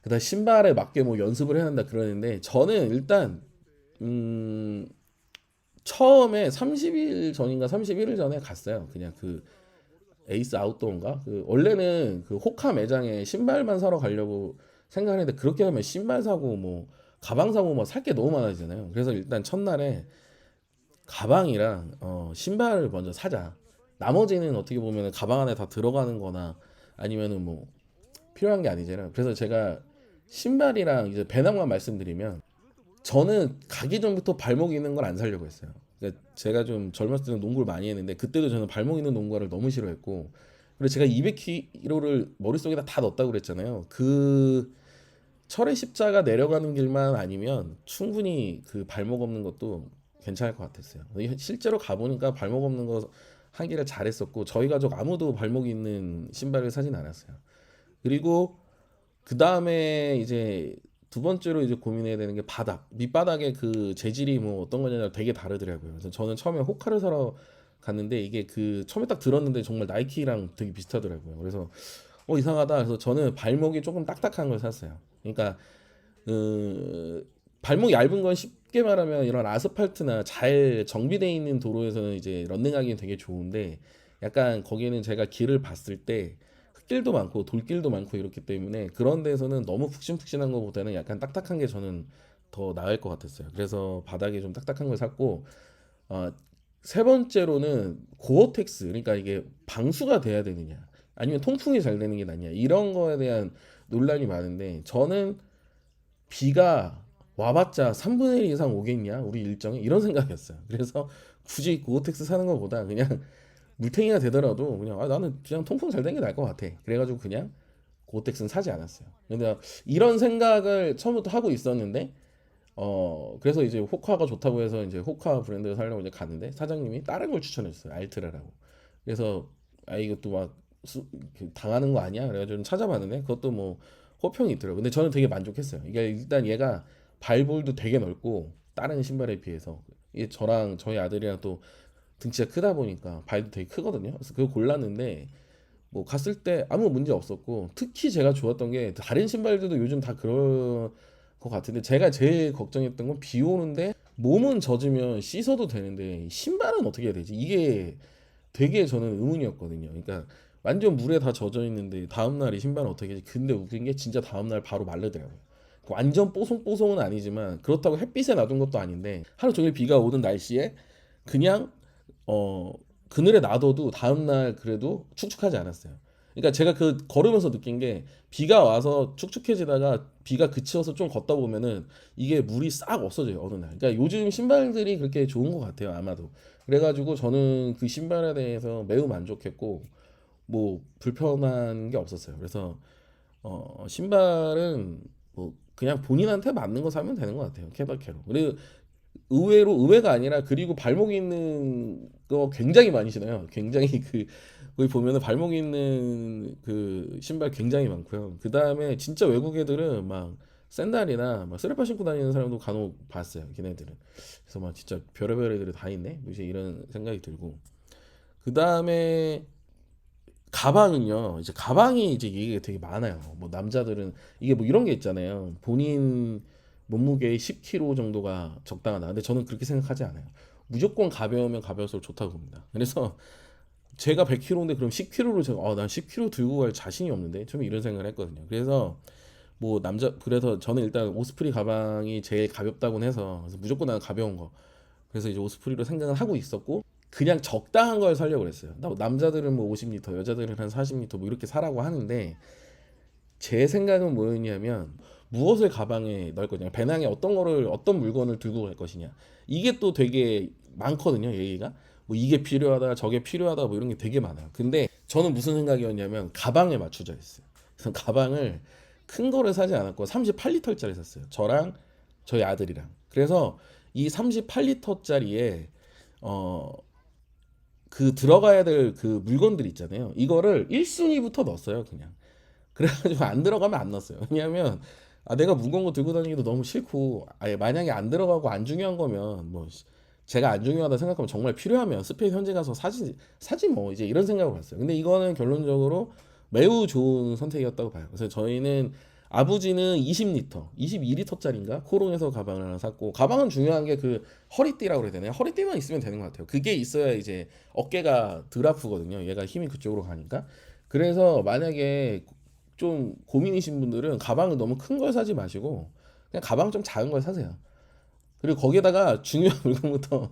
그다음 신발에 맞게 뭐 연습을 해야 한다 그러는데, 저는 일단 음 처음에 30일 전인가 31일 전에 갔어요. 그냥 그 에이스 아웃도어인가? 그 원래는 그 호카 매장에 신발만 사러 가려고 생각했는데, 그렇게 하면 신발 사고 뭐 가방 사고 뭐 살 게 너무 많아지잖아요. 그래서 일단 첫날에 가방이랑 신발을 먼저 사자. 나머지는 어떻게 보면 가방 안에 다 들어가는 거나 아니면은 뭐 필요한 게 아니잖아요. 그래서 제가 신발이랑 이제 배낭만 말씀드리면, 저는 가기 전부터 발목 있는 걸 안 사려고 했어요. 그러니까 제가 좀 젊었을 때는 농구를 많이 했는데, 그때도 저는 발목 있는 농구화를 너무 싫어했고, 그리고 제가 200kg를 머릿속에다 다 넣었다고 그랬잖아요. 그 철의 십자가 내려가는 길만 아니면 충분히 그 발목 없는 것도 괜찮을 것 같았어요. 실제로 가보니까 발목 없는 거 하기를 잘했었고, 저희 가족 아무도 발목 있는 신발을 사진 않았어요. 그리고 그 다음에 이제 두 번째로 이제 고민해야 되는 게 밑바닥의 그 재질이 뭐 어떤 거냐 되게 다르더라고요. 그래서 저는 처음에 호카를 사러 갔는데, 이게 그 처음에 딱 들었는데 정말 나이키랑 되게 비슷하더라고요. 그래서 이상하다. 그래서 저는 발목이 조금 딱딱한 걸 샀어요. 그러니까 발목 얇은 건 쉽게 말하면 이런 아스팔트나 잘 정비되어 있는 도로에서는 이제 런닝하기는 되게 좋은데, 약간 거기는 제가 길을 봤을 때 흙길도 많고 돌길도 많고 이렇기 때문에 그런 데서는 너무 푹신푹신한 것보다는 약간 딱딱한 게 저는 더 나을 것 같았어요. 그래서 바닥에 좀 딱딱한 걸 샀고, 어, 세 번째로는 고어텍스, 그러니까 이게 방수가 돼야 되느냐 아니면 통풍이 잘 되는 게 낫냐 이런 거에 대한 논란이 많은데, 저는 비가 와봤자 3분의 1 이상 오겠냐 우리 일정에 이런 생각이었어요. 그래서 굳이 고어텍스 사는 것보다 그냥 물탱이가 되더라도 그냥 나는 그냥 통풍 잘 되는 게 나을 것 같아. 그래가지고 그냥 고어텍스는 사지 않았어요. 근데 이런 생각을 처음부터 하고 있었는데, 그래서 이제 호카가 좋다고 해서 이제 호카 브랜드를 사려고 이제 갔는데, 사장님이 다른 걸 추천했어요. 알트라라고. 그래서 이것도 막 당하는 거 아니야? 그래가지고 좀 찾아봤는데 그것도 뭐 호평이 있더라고요. 근데 저는 되게 만족했어요. 이게 일단 얘가 발볼도 되게 넓고 다른 신발에 비해서, 이게 저랑 저희 아들이랑 또 등치가 크다 보니까 발도 되게 크거든요. 그래서 그거 골랐는데 뭐 갔을 때 아무 문제 없었고, 특히 제가 좋았던 게 다른 신발들도 요즘 다 그럴 것 같은데, 제가 제일 걱정했던 건 비 오는데 몸은 젖으면 씻어도 되는데 신발은 어떻게 해야 되지? 이게 되게 저는 의문이었거든요. 그러니까 완전 물에 다 젖어 있는데 다음날 이 신발은 어떻게 하지? 근데 웃긴 게 진짜 다음날 바로 마르더라고요. 완전 뽀송뽀송은 아니지만 그렇다고 햇빛에 놔둔 것도 아닌데, 하루 종일 비가 오는 날씨에 그냥 어 그늘에 놔둬도 다음날 그래도 축축하지 않았어요. 그러니까 제가 그 걸으면서 느낀 게, 비가 와서 축축해지다가 비가 그치어서 좀 걷다 보면은 이게 물이 싹 없어져요 어느 날. 그러니까 요즘 신발들이 그렇게 좋은 것 같아요 아마도. 그래가지고 저는 그 신발에 대해서 매우 만족했고 뭐 불편한 게 없었어요. 그래서 신발은 뭐 그냥 본인한테 맞는 거 사면 되는 것 같아요. 케바케로. 그리고 의외가 아니라, 그리고 발목이 있는 거 굉장히 많이 신어요. 굉장히 거기 보면은 발목이 있는 그 신발 굉장히 많고요. 그 다음에 진짜 외국 애들은 막 샌들이나 막 슬리퍼 신고 다니는 사람도 간혹 봤어요. 걔네들은. 그래서 막 진짜 별의별 애들이 다 있네. 요새 이런 생각이 들고. 그 다음에 가방은요. 이제 가방이 이제 얘기가 되게 많아요. 뭐 남자들은 이게 뭐 이런 게 있잖아요. 본인 몸무게의 10kg 정도가 적당하다. 근데 저는 그렇게 생각하지 않아요. 무조건 가벼우면 가벼울수록 좋다고 봅니다. 그래서 제가 100kg인데 그럼 10kg로 제가 난 10kg 들고 갈 자신이 없는데 좀 이런 생각을 했거든요. 그래서 저는 일단 오스프리 가방이 제일 가볍다고 해서, 그래서 무조건 나는 가벼운 거. 그래서 이제 오스프리로 생각을 하고 있었고, 그냥 적당한 걸 사려고 그랬어요. 남자들은 뭐 50리터, 여자들은 한 40리터 뭐 이렇게 사라고 하는데, 제 생각은 뭐였냐면, 무엇을 가방에 넣을 거냐, 배낭에 어떤 물건을 들고 갈 것이냐, 이게 또 되게 많거든요 얘기가. 뭐 이게 필요하다 저게 필요하다 뭐 이런 게 되게 많아요. 근데 저는 무슨 생각이었냐면 가방에 맞추자 했어요. 그래서 가방을 큰 거를 사지 않았고 38리터짜리 샀어요. 저랑 저희 아들이랑. 그래서 이 38리터짜리에 어 그 들어가야 될 그 물건들 있잖아요. 이거를 1순위부터 넣었어요, 그냥. 그래가지고 안 들어가면 안 넣었어요. 왜냐하면 내가 무거운 거 들고 다니기도 너무 싫고, 아예 만약에 안 들어가고 안 중요한 거면 뭐 제가 안 중요하다 생각하면 정말 필요하면 스페이스 현지 가서 사지 뭐 이제 이런 생각을 했어요. 근데 이거는 결론적으로 매우 좋은 선택이었다고 봐요. 그래서 저희는 아버지는 20리터, 22리터짜리인가 코롱에서 가방을 하나 샀고, 가방은 중요한 게 그 허리띠라고 그래야 되나요? 허리띠만 있으면 되는 것 같아요. 그게 있어야 이제 어깨가 덜 아프거든요. 얘가 힘이 그쪽으로 가니까. 그래서 만약에 좀 고민이신 분들은 가방을 너무 큰 걸 사지 마시고 그냥 가방 좀 작은 걸 사세요. 그리고 거기에다가 중요한 물건부터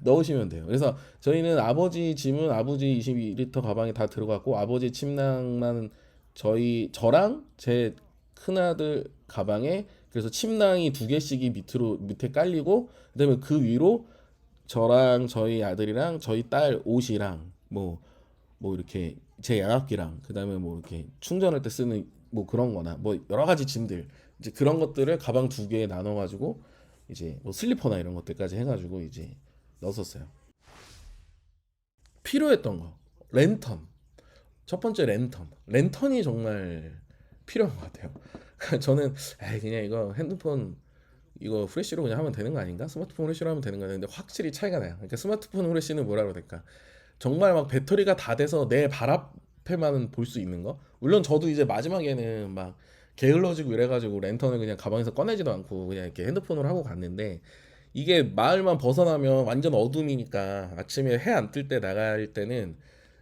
넣으시면 돼요. 그래서 저희는 아버지 짐은 아버지 22리터 가방에 다 들어갔고, 아버지 침낭만 저랑 제 큰아들 가방에, 그래서 침낭이 두 개씩이 밑에 깔리고, 그다음에 그 위로 저랑 저희 아들이랑 저희 딸 옷이랑 뭐 이렇게 제 양압기랑, 그다음에 뭐 이렇게 충전할 때 쓰는 뭐 그런 거나 뭐 여러 가지 짐들, 이제 그런 것들을 가방 두 개에 나눠 가지고 이제 뭐 슬리퍼나 이런 것들까지 해 가지고 이제 넣었었어요. 필요했던 거. 랜턴. 첫 번째 랜턴이 정말 필요한 것 같아요. 저는 그냥 이거 핸드폰 이거 후레쉬로 그냥 하면 되는 거 아닌가? 스마트폰 후레쉬로 하면 되는 거 같은데 확실히 차이가 나요. 그러니까 스마트폰 후레쉬는 뭐라 그래야 될까? 정말 막 배터리가 다 돼서 내 발 앞에만 볼 수 있는 거. 물론 저도 이제 마지막에는 막 게을러지고 이래가지고 랜턴을 그냥 가방에서 꺼내지도 않고 그냥 이렇게 핸드폰으로 하고 갔는데, 이게 마을만 벗어나면 완전 어둠이니까 아침에 해 안 뜰 때 나갈 때는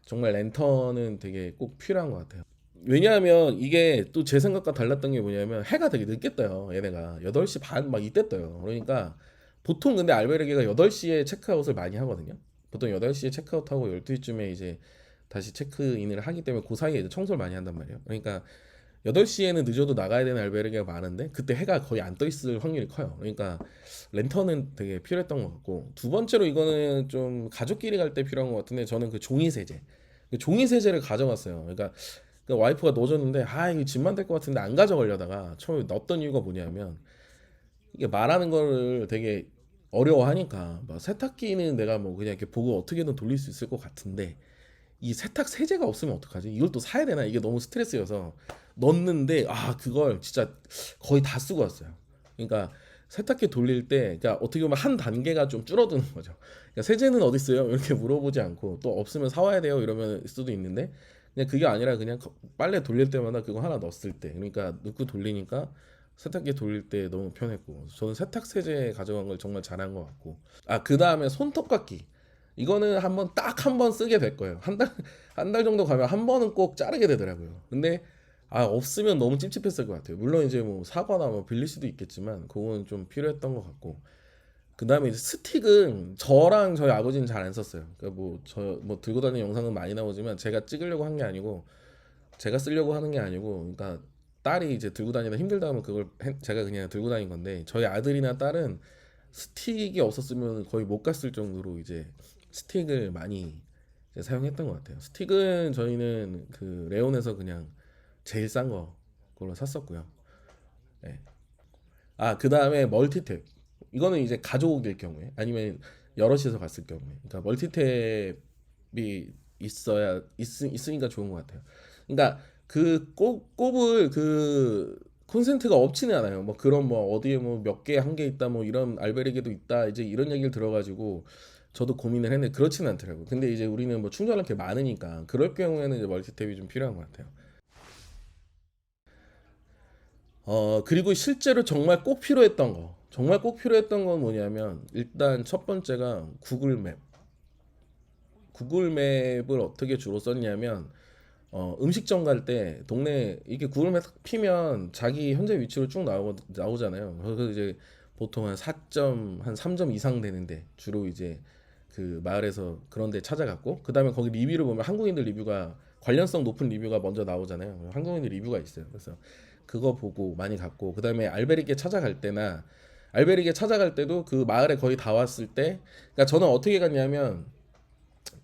정말 랜턴은 되게 꼭 필요한 것 같아요. 왜냐하면 이게 또 제 생각과 달랐던 게 뭐냐면 해가 되게 늦게 떠요. 얘네가 8시 반 막 이때 떠요. 그러니까 보통 근데 알베르게가 8시에 체크아웃을 많이 하거든요. 보통 8시에 체크아웃하고 12시쯤에 이제 다시 체크인을 하기 때문에 그 사이에 이제 청소를 많이 한단 말이에요. 그러니까 8시에는 늦어도 나가야 되는 알베르게가 많은데 그때 해가 거의 안 떠 있을 확률이 커요. 그러니까 랜턴은 되게 필요했던 것 같고, 두 번째로 이거는 좀 가족끼리 갈 때 필요한 것 같은데, 저는 그 종이 세제. 그 종이 세제를 가져갔어요. 그러니까 그 와이프가 넣어줬는데 이거 짐만 될 것 같은데 안 가져가려다가 처음에 넣었던 이유가 뭐냐면, 이게 말하는 거를 되게 어려워하니까, 막 세탁기는 내가 뭐 그냥 이렇게 보고 어떻게든 돌릴 수 있을 것 같은데 이 세탁 세제가 없으면 어떡하지? 이걸 또 사야 되나? 이게 너무 스트레스여서 넣었는데, 그걸 진짜 거의 다 쓰고 왔어요. 그러니까 세탁기 돌릴 때, 그러니까 어떻게 보면 한 단계가 좀 줄어드는 거죠. 그러니까 세제는 어디 있어요? 이렇게 물어보지 않고, 또 없으면 사와야 돼요 이러면 수도 있는데, 그냥 그게 아니라 그냥 빨래 돌릴 때마다 그거 하나 넣었을 때, 그러니까 넣고 돌리니까 세탁기 돌릴 때 너무 편했고, 저는 세탁 세제 가져간 걸 정말 잘한 것 같고, 그 다음에 손톱깎이. 이거는 한번 딱 한 번 쓰게 될 거예요. 한 달 정도 가면 한 번은 꼭 자르게 되더라고요. 근데 없으면 너무 찝찝했을 것 같아요. 물론 이제 뭐 사거나 뭐 빌릴 수도 있겠지만 그건 좀 필요했던 것 같고. 그다음에 이제 스틱은 저랑 저희 아버지는 잘 안 썼어요. 그러니까 뭐 들고 다니는 영상은 많이 나오지만 제가 찍으려고 한 게 아니고, 제가 쓰려고 하는 게 아니고, 그러니까 딸이 이제 들고 다니다 힘들다 하면 그걸 제가 그냥 들고 다닌 건데, 저희 아들이나 딸은 스틱이 없었으면 거의 못 갔을 정도로 이제 스틱을 많이 이제 사용했던 것 같아요. 스틱은 저희는 그 레온에서 그냥 제일 싼 거 그걸로 샀었고요. 네. 그 다음에 멀티탭. 이거는 이제 가족일 경우에 아니면 여럿이서 갔을 경우에. 그러니까 멀티탭이 있으니까 좋은 것 같아요. 그러니까 그 꼽을 그 콘센트가 없지는 않아요. 뭐 그런 뭐 어디에 뭐 몇 개 한 개 있다 뭐 이런 알베르게도 있다 이제 이런 얘기를 들어가지고 저도 고민을 했는데 그렇지는 않더라고요. 근데 이제 우리는 뭐 충전할 게 많으니까 그럴 경우에는 이제 멀티탭이 좀 필요한 것 같아요. 그리고 실제로 정말 꼭 필요했던 거. 정말 꼭 필요했던 건 뭐냐면, 일단 첫 번째가 구글 맵. 구글 맵을 어떻게 주로 썼냐면, 음식점 갈 때 동네 이게 구글 맵 피면 자기 현재 위치로 쭉 나오잖아요. 그래서 이제 보통 한 4점 한 3점 이상 되는데 주로 이제 그 마을에서 그런 데 찾아갔고, 그다음에 거기 리뷰를 보면 한국인들 리뷰가 관련성 높은 리뷰가 먼저 나오잖아요. 한국인들 리뷰가 있어요. 그래서 그거 보고 많이 갔고, 그다음에 알베르게 찾아갈 때나 알베르게 찾아갈 때도 그 마을에 거의 다 왔을 때, 그러니까 저는 어떻게 갔냐면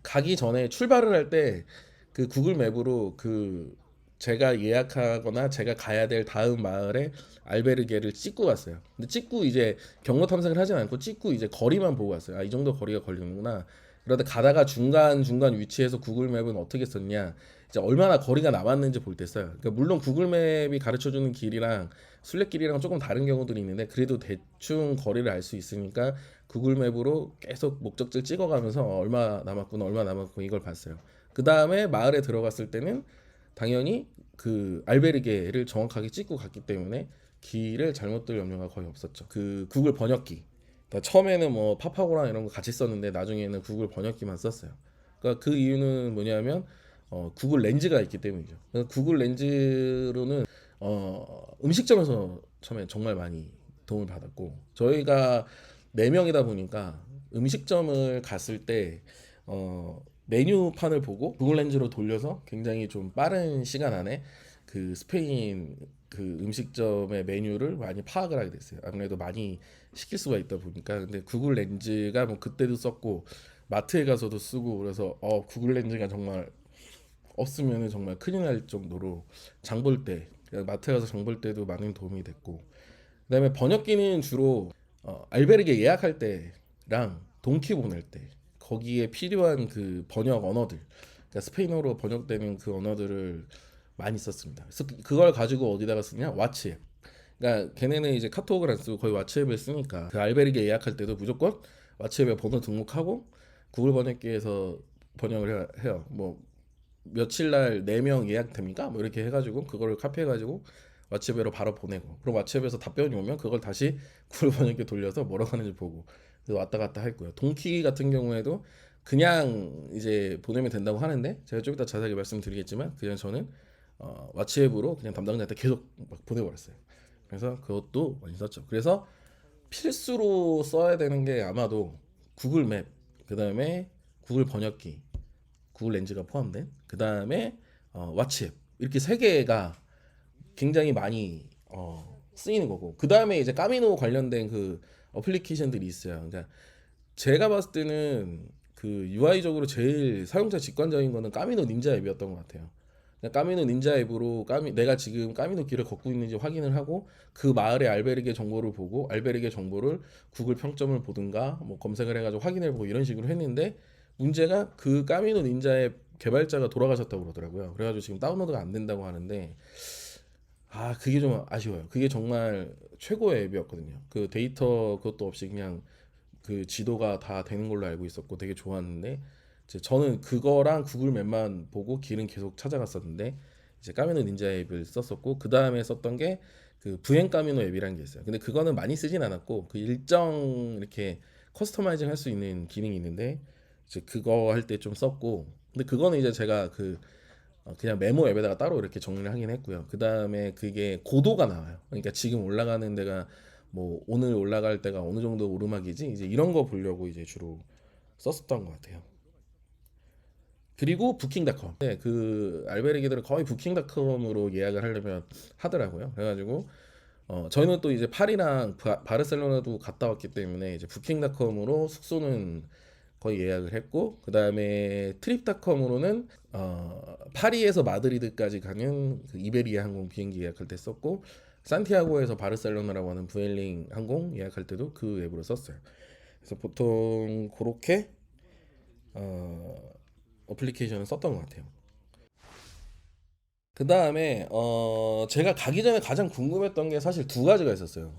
가기 전에 출발을 할 때 그 구글 맵으로 그 제가 예약하거나 제가 가야 될 다음 마을에 알베르게를 찍고 갔어요. 근데 찍고 이제 경로 탐색을 하진 않고 찍고 이제 거리만 보고 갔어요. 아, 이 정도 거리가 걸리는구나. 그러다 가다가 중간 위치에서 구글 맵은 어떻게 썼냐, 이제 얼마나 거리가 남았는지 볼 때 써요. 그러니까 물론 구글 맵이 가르쳐주는 길이랑 순례길이랑 조금 다른 경우들이 있는데 그래도 대충 거리를 알 수 있으니까 구글 맵으로 계속 목적지를 찍어가면서 얼마 남았구나 얼마 남았구나 이걸 봤어요. 그 다음에 마을에 들어갔을 때는 당연히 그 알베르게를 정확하게 찍고 갔기 때문에 길을 잘못 들 염려가 거의 없었죠. 그 구글 번역기, 그러니까 처음에는 뭐 파파고랑 이런 거 같이 썼는데 나중에는 구글 번역기만 썼어요. 그러니까 그 이유는 뭐냐면 구글 렌즈가 있기 때문이죠. 그래서 구글 렌즈로는 음식점에서 처음에 정말 많이 도움을 받았고, 저희가 4명이다 보니까 음식점을 갔을 때 메뉴판을 보고 구글 렌즈로 돌려서 굉장히 좀 빠른 시간 안에 그 스페인 그 음식점의 메뉴를 많이 파악을 하게 됐어요. 아무래도 많이 시킬 수가 있다 보니까. 근데 구글 렌즈가 뭐 그때도 썼고 마트에 가서도 쓰고, 그래서 구글 렌즈가 정말 없으면 정말 큰일 날 정도로 장 볼 때, 마트 가서 장 볼 때도 많은 도움이 됐고, 그다음에 번역기는 주로 알베르게 예약할 때랑 동키 보낼 때 거기에 필요한 그 번역 언어들, 그러니까 스페인어로 번역되는 그 언어들을 많이 썼습니다. 그래서 그걸 가지고 어디다가 쓰냐? 왓츠앱. 그러니까 걔네는 이제 카톡을 안 쓰고 거의 왓츠앱을 쓰니까 그 알베르게 예약할 때도 무조건 왓츠앱에 번호 등록하고 구글 번역기에서 번역을 해요. 뭐 며칠 날 4명 예약됩니까? 뭐 이렇게 해가지고 그거를 카피해가지고 왓츠앱으로 바로 보내고, 그럼 왓츠앱에서 답변이 오면 그걸 다시 구글 번역기 돌려서 뭐라고 하는지 보고 그래서 왔다 갔다 했고요. 동키 같은 경우에도 그냥 이제 보내면 된다고 하는데 제가 좀 이따 자세하게 말씀드리겠지만 그냥 저는 왓츠앱으로 그냥 담당자한테 계속 막 보내버렸어요. 그래서 그것도 많이 썼죠. 그래서 필수로 써야 되는 게 아마도 구글 맵, 그 다음에 구글 번역기, 구글 렌즈가 포함된, 그 다음에 왓츠앱, 이렇게 세 개가 굉장히 많이 쓰이는 거고, 그 다음에 이제 까미노 관련된 그 어플리케이션들이 있어요. 그러니까 제가 봤을 때는 그 UI적으로 제일 사용자 직관적인 거는 까미노 닌자 앱이었던 것 같아요. 그러니까 까미노 닌자 앱으로 내가 지금 까미노 길을 걷고 있는지 확인을 하고 그 마을의 알베르게 정보를 보고 알베르게 정보를 구글 평점을 보든가 뭐 검색을 해가지고 확인해 보고 이런 식으로 했는데, 문제가 그 까미노 닌자 앱 개발자가 돌아가셨다고 그러더라고요. 그래가지고 지금 다운로드가 안 된다고 하는데, 그게 좀 아쉬워요. 그게 정말 최고의 앱이었거든요. 그 데이터 그것도 없이 그냥 그 지도가 다 되는 걸로 알고 있었고 되게 좋았는데, 이제 저는 그거랑 구글 맵만 보고 길은 계속 찾아갔었는데 이제 까미노 닌자 앱을 썼었고, 그 다음에 썼던 게 그 부행 까미노 앱이라는 게 있어요. 근데 그거는 많이 쓰진 않았고 그 일정 이렇게 커스터마이징 할 수 있는 기능이 있는데 이제 그거 할 때 좀 썼고, 근데 그거는 이제 제가 그냥 메모 앱에다가 따로 이렇게 정리를 하긴 했고요. 그 다음에 그게 고도가 나와요. 그러니까 지금 올라가는 데가 뭐 오늘 올라갈 때가 어느 정도 오르막이지, 이제 이런 거 보려고 이제 주로 썼었던 것 같아요. 그리고 부킹닷컴. 네, 그 알베르기들은 거의 부킹닷컴으로 예약을 하려면 하더라고요. 그래가지고 저희는 또 이제 파리랑 바르셀로나도 갔다 왔기 때문에 이제 부킹닷컴으로 숙소는 거의 예약을 했고, 그 다음에 트립닷컴으로는 파리에서 마드리드까지 가는 그 이베리아 항공 비행기 예약할 때 썼고, 산티아고에서 바르셀로나라고 하는 vueling 항공 예약할 때도 그 앱으로 썼어요. 그래서 보통 그렇게 어플리케이션을 썼던 것 같아요. 그 다음에 제가 가기 전에 가장 궁금했던 게 사실 두 가지가 있었어요.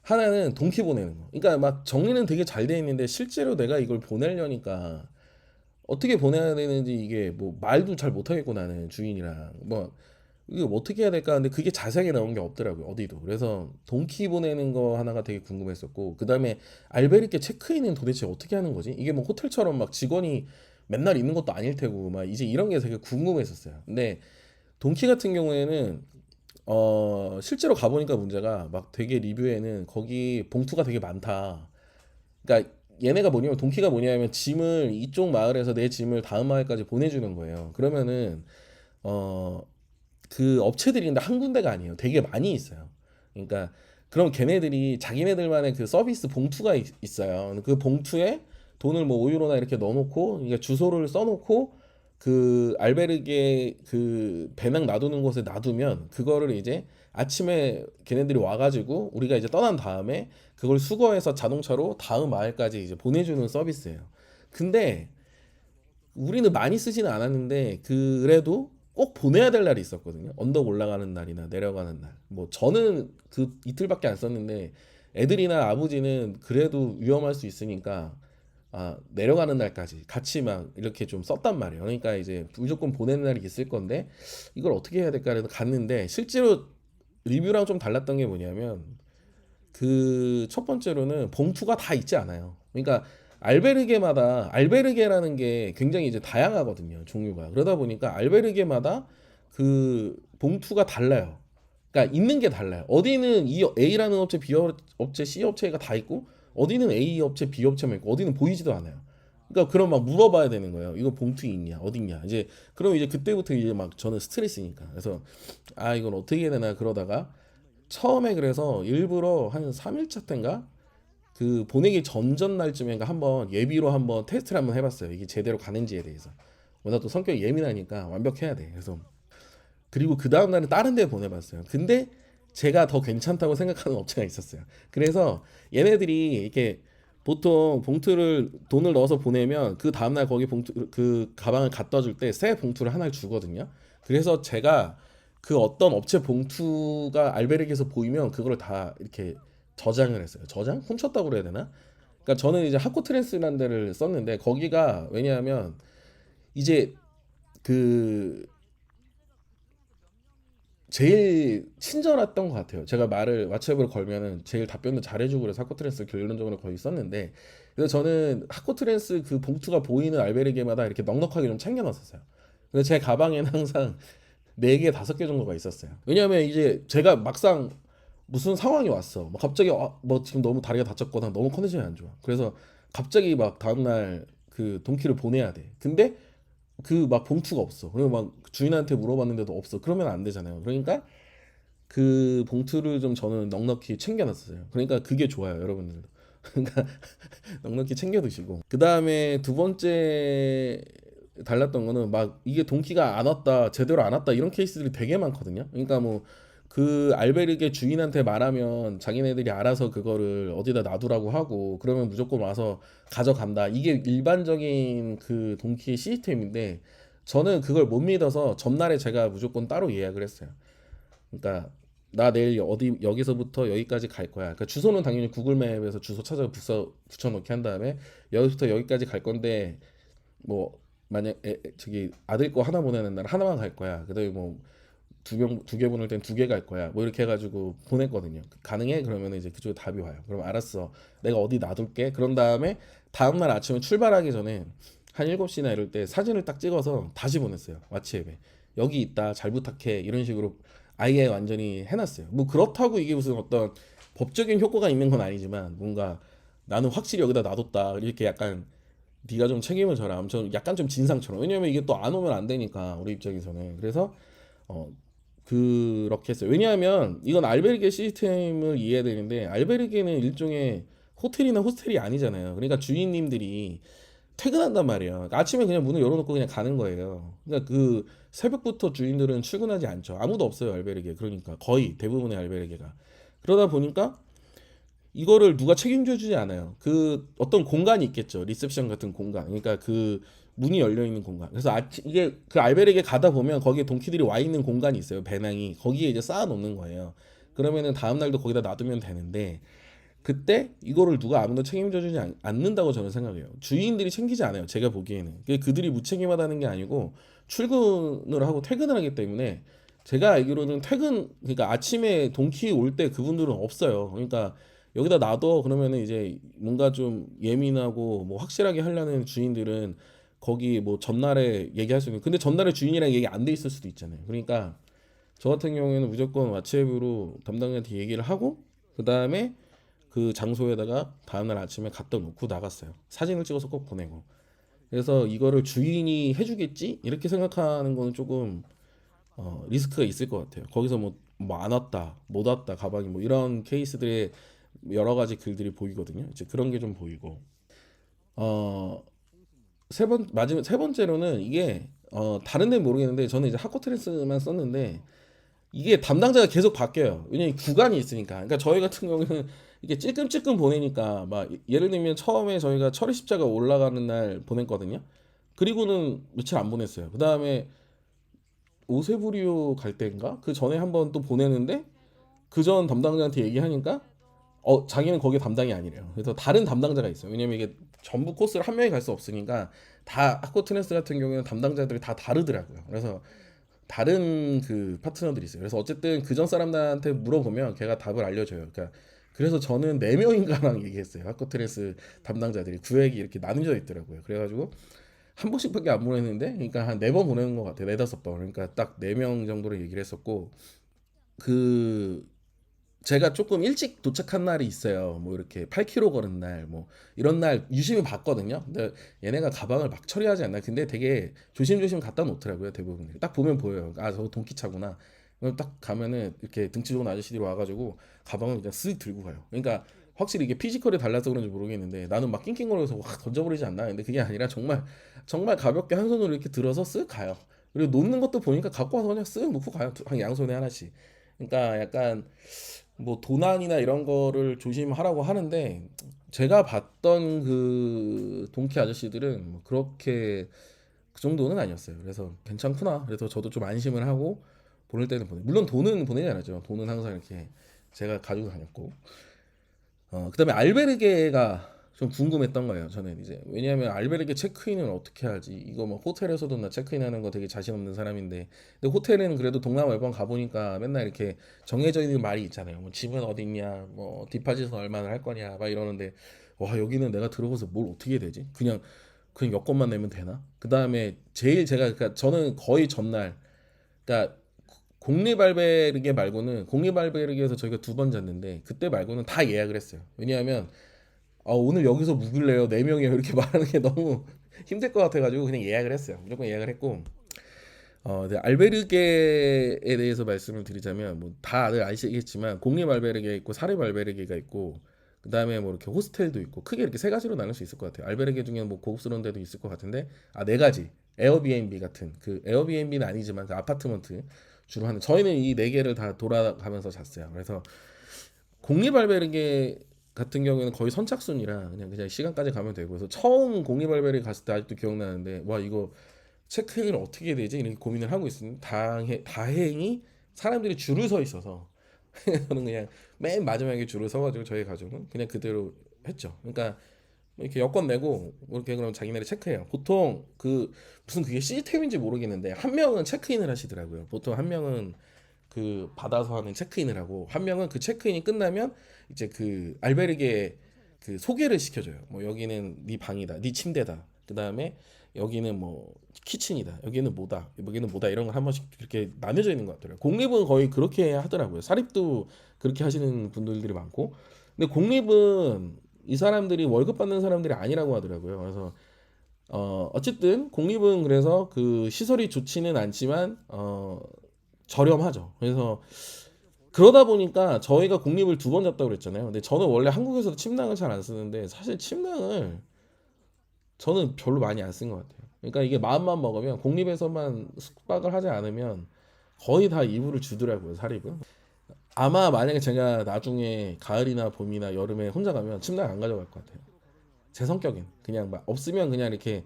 하나는 동키 보내는 거. 그러니까 막 정리는 되게 잘 돼 있는데 실제로 내가 이걸 보내려니까 어떻게 보내야 되는지, 이게 뭐 말도 잘 못하겠고 나는 주인이랑 뭐 이거 어떻게 해야 될까 근데 그게 자세하게 나온 게 없더라고요, 어디도. 그래서 동키 보내는 거 하나가 되게 궁금했었고, 그 다음에 알베르게 체크인은 도대체 어떻게 하는 거지? 이게 뭐 호텔처럼 막 직원이 맨날 있는 것도 아닐 테고 막 이제 이런 게 되게 궁금했었어요. 근데 동키 같은 경우에는 실제로 가보니까 문제가 막 되게 리뷰에는 거기 봉투가 되게 많다. 그러니까 얘네가 뭐냐면 동키가 뭐냐면 짐을 이쪽 마을에서 내 짐을 다음 마을까지 보내주는 거예요. 그러면은 어 그 업체들이 근데 한 군데가 아니에요. 되게 많이 있어요. 그러니까 그럼 걔네들이 자기네들만의 그 서비스 봉투가 있어요. 그 봉투에 돈을 뭐 5유로나 이렇게 넣어놓고 이게 주소를 써놓고 그 알베르게 그 배낭 놔두는 곳에 놔두면 그거를 이제 아침에 걔네들이 와가지고 우리가 이제 떠난 다음에 그걸 수거해서 자동차로 다음 마을까지 이제 보내주는 서비스예요. 근데 우리는 많이 쓰지는 않았는데 그래도 꼭 보내야 될 날이 있었거든요. 언덕 올라가는 날이나 내려가는 날. 뭐 저는 그 이틀밖에 안 썼는데 애들이나 아버지는 그래도 위험할 수 있으니까 내려가는 날까지 같이 막 이렇게 좀 썼단 말이에요. 그러니까 이제 무조건 보내는 날이 있을 건데 이걸 어떻게 해야 될까 해서 갔는데 실제로 리뷰랑 좀 달랐던 게 뭐냐면 그 첫 번째로는 봉투가 다 있지 않아요. 그러니까 알베르게마다 알베르게라는 게 굉장히 이제 다양하거든요, 종류가. 그러다 보니까 알베르게마다 그 봉투가 달라요. 그러니까 있는 게 달라요. 어디는 이 A라는 업체, B 업체, C 업체가 다 있고 어디는 A 업체, B 업체만 있고 어디는 보이지도 않아요. 그러니까 그럼 막 물어봐야 되는 거예요. 이거 봉투 있냐, 어딨냐. 이제 그럼 이제 그때부터 이제 막 저는 스트레스니까. 그래서 이건 어떻게 해야 되나 그러다가 처음에 그래서 일부러 한 3일차 때인가 그 보내기 전날쯤인가 한번 예비로 한번 테스트를 한번 해봤어요. 이게 제대로 가는지에 대해서. 워낙 또 성격이 예민하니까 완벽해야 돼. 그래서 그리고 그 다음 날은 다른 데 보내봤어요. 근데 제가 더 괜찮다고 생각하는 업체가 있었어요. 그래서 얘네들이 이렇게 보통 봉투를 돈을 넣어서 보내면 그 다음날 거기 봉투 그 가방을 갖다 줄 때 새 봉투를 하나를 주거든요. 그래서 제가 그 어떤 업체 봉투가 알베르기에서 보이면 그걸 다 이렇게 저장을 했어요. 저장? 훔쳤다고 그래야 되나? 그러니까 저는 이제 하코트랜스라는 데를 썼는데 거기가 왜냐하면 이제 그 제일 친절했던 것 같아요. 제가 말을 왓츠앱으로 걸면은 제일 답변도 잘해주고 그래서 하코트랜스 결론적으로 거의 썼는데 그래서 저는 하코트랜스 그 봉투가 보이는 알베르게마다 이렇게 넉넉하게 좀 챙겨놨었어요. 근데 제 가방에는 항상 4개, 5개 정도가 있었어요. 왜냐하면 이제 제가 막상 무슨 상황이 왔어. 뭐 갑자기 뭐 지금 너무 다리가 다쳤거나 너무 컨디션이 안 좋아. 그래서 갑자기 막 다음날 그 동키를 보내야 돼. 근데 그 막 봉투가 없어. 그리고 막 주인한테 물어봤는데도 없어. 그러면 안 되잖아요. 그러니까 그 봉투를 좀 저는 넉넉히 챙겨놨어요. 그러니까 그게 좋아요, 여러분들도. 그러니까 넉넉히 챙겨 두시고. 그 다음에 두 번째 달랐던 거는 막 이게 동키가 안 왔다, 제대로 안 왔다 이런 케이스들이 되게 많거든요. 그러니까 뭐 그 알베르게 주인한테 말하면 자기네들이 알아서 그거를 어디다 놔두라고 하고 그러면 무조건 와서 가져간다. 이게 일반적인 그 동키의 시스템인데 저는 그걸 못 믿어서 전날에 제가 무조건 따로 예약을 했어요. 그러니까 나 내일 어디 여기서부터 여기까지 갈 거야. 그러니까 주소는 당연히 구글맵에서 주소 찾아 붙여넣기 한 다음에 여기부터 여기까지 갈 건데 뭐 만약 저기 아들 거 하나 보내는 날 하나만 갈 거야. 그다음에 뭐 두 개 보낼 땐 2개 갈 거야. 뭐 이렇게 해가지고 보냈거든요. 가능해? 그러면 이제 그쪽에 답이 와요. 그럼 알았어. 내가 어디 놔둘게. 그런 다음에 다음날 아침에 출발하기 전에 한 7시나 이럴 때 사진을 딱 찍어서 다시 보냈어요. 왓츠앱에. 여기 있다. 잘 부탁해. 이런 식으로 아예 완전히 해놨어요. 뭐 그렇다고 이게 무슨 어떤 법적인 효과가 있는 건 아니지만 뭔가 나는 확실히 여기다 놔뒀다. 이렇게 약간 네가 좀 책임을 져라. 엄청 약간 좀 진상처럼. 왜냐면 이게 또 안 오면 안 되니까 우리 입장에서는. 그래서 어 그렇게 했어요. 왜냐하면 이건 알베르게 시스템을 이해해야 되는데 알베르게는 일종의 호텔이나 호스텔이 아니잖아요. 그러니까 주인님들이 퇴근한단 말이에요. 그러니까 아침에 그냥 문을 열어놓고 그냥 가는 거예요. 그러니까 그 새벽부터 주인들은 출근하지 않죠. 아무도 없어요, 알베르게. 그러니까 거의 대부분의 알베르게가. 그러다 보니까 이거를 누가 책임져 주지 않아요. 그 어떤 공간이 있겠죠. 리셉션 같은 공간. 그러니까 그 문이 열려 있는 공간. 그래서 이게 그 알베르게 가다 보면 거기에 동키들이 와 있는 공간이 있어요. 배낭이. 거기에 이제 쌓아 놓는 거예요. 그러면은 다음 날도 거기다 놔두면 되는데 그때 이거를 누가 아무도 책임져 주지 않는다고 저는 생각해요. 주인들이 챙기지 않아요. 제가 보기에는. 그들이 무책임하다는 게 아니고 출근을 하고 퇴근을 하기 때문에 제가 알기로는 그러니까 아침에 동키 올 때 그분들은 없어요. 그러니까 여기다 놔둬 그러면은 이제 뭔가 좀 예민하고 뭐 확실하게 하려는 주인들은 거기 뭐 전날에 얘기할 수 있는 근데 전날에 주인이랑 얘기 안 돼 있을 수도 있잖아요. 그러니까 저 같은 경우에는 무조건 왓츠앱으로 담당자한테 얘기를 하고 그 다음에 그 장소에다가 다음날 아침에 갖다 놓고 나갔어요. 사진을 찍어서 꼭 보내고. 그래서 이거를 주인이 해주겠지? 이렇게 생각하는 거는 조금 리스크가 있을 것 같아요. 거기서 뭐 안 왔다, 못 왔다, 가방이 뭐 이런 케이스들의 여러 가지 글들이 보이거든요. 이제 그런 게 좀 보이고. 어, 마지막 세 번째로는 이게 다른 데는 모르겠는데 저는 이제 하코트레스만 썼는데 이게 담당자가 계속 바뀌어요. 왜냐면 구간이 있으니까. 그러니까 저희 같은 경우는 이게 찔끔찔끔 보내니까 막 예를 들면 처음에 저희가 철의 십자가 올라가는 날 보냈거든요. 그리고는 며칠 안 보냈어요. 그 다음에 오세부리오 갈 때인가? 그 전에 한번 또 보내는데 그 전 담당자한테 얘기하니까 자기는 거기 담당이 아니래요. 그래서 다른 담당자가 있어요. 왜냐면 이게 전부 코스를 한 명이 갈 수 없으니까 다 하코트네스 같은 경우에는 담당자들이 다 다르더라고요. 그래서 다른 그 파트너들이 있어요. 그래서 어쨌든 그 전 사람들한테 물어보면 걔가 답을 알려줘요. 그러니까 그래서 저는 네 명인가랑 얘기했어요. 하코트레스 담당자들이 구획이 이렇게 나눠져 있더라고요. 그래가지고 한 번씩밖에 안 보냈는데, 그러니까 한 네 번 보내는 것 같아요. 네다섯 번. 그러니까 딱 네 명 정도로 얘기를 했었고, 그 제가 조금 일찍 도착한 날이 있어요. 뭐 이렇게 8km 걸은 날, 뭐 이런 날 유심히 봤거든요. 근데 얘네가 가방을 막 처리하지 않나. 근데 되게 조심조심 갖다 놓더라고요. 대부분. 딱 보면 보여요. 아, 저거 동키차구나. 그럼 딱 가면은 이렇게 등치 좋은 아저씨들이 와가지고 가방을 그냥 쓱 들고 가요. 그러니까 확실히 이게 피지컬이 달라서 그런지 모르겠는데 나는 막 낑낑거려서 확 던져버리지 않나. 근데 그게 아니라 정말 정말 가볍게 한 손으로 이렇게 들어서 쓱 가요. 그리고 놓는 것도 보니까 갖고 와서 그냥 쓱 놓고 가요. 한 양손에 하나씩. 그러니까 약간 뭐 도난이나 이런 거를 조심하라고 하는데 제가 봤던 그 동키 아저씨들은 뭐 그렇게 그 정도는 아니었어요. 그래서 괜찮구나. 그래서 저도 좀 안심을 하고 보낼 때는 물론 돈은 보내지 않았죠. 돈은 항상 이렇게 제가 가지고 다녔고. 그다음에 알베르게가 좀 궁금했던 거예요. 저는 이제 왜냐하면 알베르게 체크인은 어떻게 하지? 이거 뭐 호텔에서도 나 체크인하는 거 되게 자신 없는 사람인데, 근데 호텔은 그래도 동남아 매번 가보니까 맨날 이렇게 정해져 있는 말이 있잖아요. 뭐 집은 어디 있냐, 뭐 디파짓은 얼마나 할 거냐, 막 이러는데 와 여기는 내가 들어가서 뭘 어떻게 해야 되지? 그냥 여권만 내면 되나? 그 다음에 제일 제가 그러니까 저는 거의 전날 그러니까 공립알베르게 말고는 공립알베르게에서 저희가 두 번 잤는데 그때 말고는 다 예약을 했어요. 왜냐하면 오늘 여기서 묵을래요. 네 명이요. 이렇게 말하는 게 너무 힘들 것 같아가지고 그냥 예약을 했어요. 무조건 예약을 했고 네, 알베르게에 대해서 말씀을 드리자면 뭐 다들 아시겠지만 공립 알베르게 있고 사립 알베르게가 있고 그 다음에 뭐 이렇게 호스텔도 있고 크게 이렇게 세 가지로 나눌 수 있을 것 같아요. 알베르게 중에는 뭐 고급스러운 데도 있을 것 같은데 네 가지 에어비앤비 같은 그 에어비앤비는 아니지만 그 아파트먼트 주로 하는 저희는 이 네 개를 다 돌아가면서 잤어요. 그래서 공립 알베르게 같은 경우에는 거의 선착순이라 그냥 시간까지 가면 되고 그래서 처음 공립 알베르게 갔을 때 아직도 기억나는데 와 이거 체크인을 어떻게 해야 되지 이렇게 고민을 하고 있으니 다행히 사람들이 줄을 서 있어서 저는 그냥 맨 마지막에 줄을 서가지고 저희 가족은 그냥 그대로 했죠. 그러니까 이렇게 여권 내고 이렇게 그럼 자기네를 체크해요. 보통 그 무슨 그게 시스템인지 모르겠는데 한 명은 체크인을 하시더라고요. 보통 한 명은 그 받아서 하는 체크인을 하고 한 명은 그 체크인이 끝나면 이제 그 알베르게 그 소개를 시켜줘요. 뭐 여기는 네 방이다, 네 침대다. 그 다음에 여기는 뭐 키친이다, 여기는 뭐다 이런 걸 한 번씩 이렇게 나뉘어져 있는 것 같더라고요. 공립은 거의 그렇게 하더라고요. 사립도 그렇게 하시는 분들이 많고, 근데 공립은 이 사람들이 월급 받는 사람들이 아니라고 하더라고요. 그래서 어쨌든 공립은 그래서 그 시설이 좋지는 않지만 저렴하죠. 그래서 그러다 보니까 저희가 공립을 두 번 잡다고 그랬잖아요. 근데 저는 원래 한국에서도 침낭을 잘 안 쓰는데 사실 침낭을 저는 별로 많이 안 쓴 것 같아요. 그러니까 이게 마음만 먹으면 공립에서만 숙박을 하지 않으면 거의 다 이불을 주더라고요, 사립은. 아마 만약에 제가 나중에 가을이나 봄이나 여름에 혼자 가면 침낭 안 가져갈 것 같아요. 제 성격엔 그냥 막 없으면 그냥 이렇게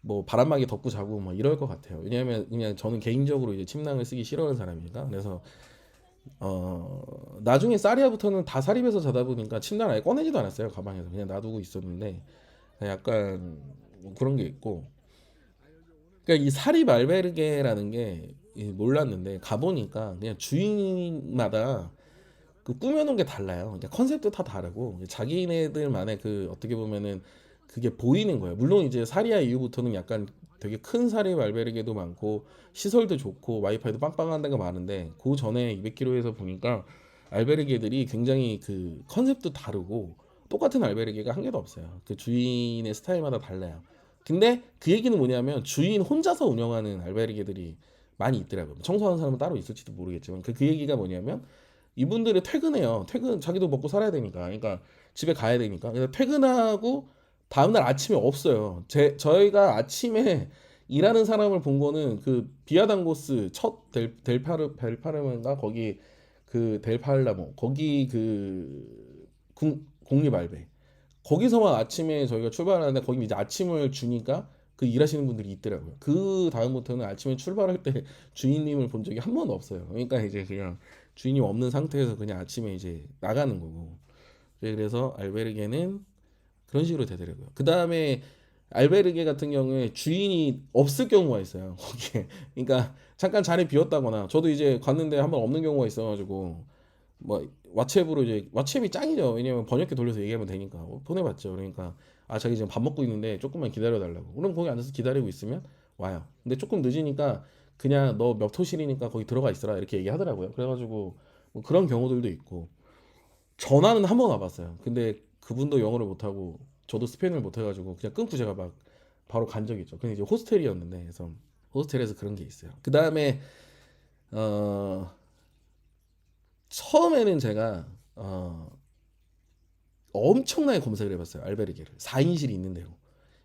뭐 바람막이 덮고 자고 뭐 이럴 것 같아요. 왜냐하면 그냥 저는 개인적으로 이제 침낭을 쓰기 싫어하는 사람이니까. 그래서 나중에 사리아부터는 다 사립에서 자다 보니까 침낭 아예 꺼내지도 않았어요. 가방에서 그냥 놔두고 있었는데 약간 뭐 그런 게 있고. 그러니까 이 사립 알베르게라는 게 몰랐는데 가보니까 그냥 주인마다 그 꾸며놓은 게 달라요. 그러니까 컨셉도 다 다르고 자기네들만의 그 어떻게 보면은 그게 보이는 거예요. 물론 이제 사리아 이후부터는 약간 되게 큰 사립 알베르게도 많고 시설도 좋고 와이파이도 빵빵한 데가 많은데 그 전에 200km에서 보니까 알베르게들이 굉장히 그 컨셉도 다르고 똑같은 알베르게가 한 개도 없어요. 그 주인의 스타일마다 달라요. 근데 그 얘기는 뭐냐면 주인 혼자서 운영하는 알베르게들이 많이 있더라고요. 청소하는 사람은 따로 있을지도 모르겠지만 그 얘기가 뭐냐면 이분들이 퇴근해요. 퇴근 자기도 먹고 살아야 되니까. 그러니까 집에 가야 되니까. 그래서 퇴근하고 다음날 아침에 없어요. 저희가 아침에 일하는 사람을 본 거는 그 비아당고스 첫 델파르멘가 거기 그 델팔라모 거기 그 공립알베 거기서만 아침에 저희가 출발하는데 거기 이제 아침을 주니까 그 일하시는 분들이 있더라고요. 그 다음부터는 아침에 출발할 때 주인님을 본 적이 한 번도 없어요. 그러니까 이제 그냥 주인님 없는 상태에서 그냥 아침에 이제 나가는 거고. 그래서 알베르게는 그런 식으로 되더라고요. 그 다음에 알베르게 같은 경우에 주인이 없을 경우가 있어요. 거기에. 그러니까 잠깐 자리 비었다거나 저도 이제 갔는데 한번 없는 경우가 있어가지고 뭐 왓츠앱으로 이제 왓츠앱이 짱이죠. 왜냐면 번역기 돌려서 얘기하면 되니까 보내봤죠. 그러니까 아 자기 지금 밥 먹고 있는데 조금만 기다려 달라고. 그럼 거기 앉아서 기다리고 있으면 와요. 근데 조금 늦으니까 그냥 너 몇 호실이니까 거기 들어가 있어라 이렇게 얘기하더라고요. 그래가지고 뭐 그런 경우들도 있고 전화는 한 번 와봤어요. 근데 그분도 영어를 못하고 저도 스페인어를 못해가지고 그냥 끊고 제가 막 바로 간 적이 있죠. 근데 이제 호스텔이었는데 그래서 호스텔에서 그런 게 있어요. 그 다음에 어 처음에는 제가 엄청나게 검색을 해봤어요. 알베르게를 4인실이 있는 데로.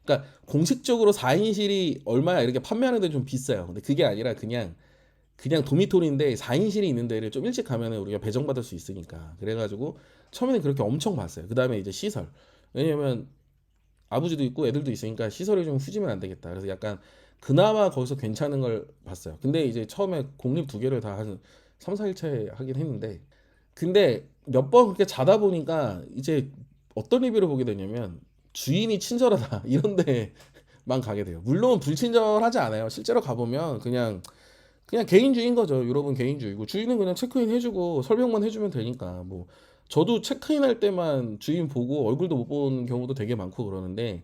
그러니까 공식적으로 4인실이 얼마야 이렇게 판매하는 데 좀 비싸요. 근데 그게 아니라 그냥 도미토리인데 4인실이 있는 데를 좀 일찍 가면은 우리가 배정받을 수 있으니까. 그래가지고 처음에는 그렇게 엄청 봤어요. 그 다음에 이제 시설. 왜냐면 아버지도 있고 애들도 있으니까 시설이 좀 후지면 안 되겠다. 그래서 약간 그나마 거기서 괜찮은 걸 봤어요. 근데 이제 처음에 공립 두 개를 다 한 3, 4일차에 하긴 했는데 근데 몇 번 그렇게 자다 보니까 이제 어떤 리뷰를 보게 되냐면 주인이 친절하다 이런 데만 가게 돼요. 물론 불친절하지 않아요. 실제로 가보면 그냥 개인주의인 거죠. 유럽은 개인주의고 주인은 그냥 체크인 해주고 설명만 해주면 되니까 뭐 저도 체크인 할 때만 주인 보고 얼굴도 못 본 경우도 되게 많고 그러는데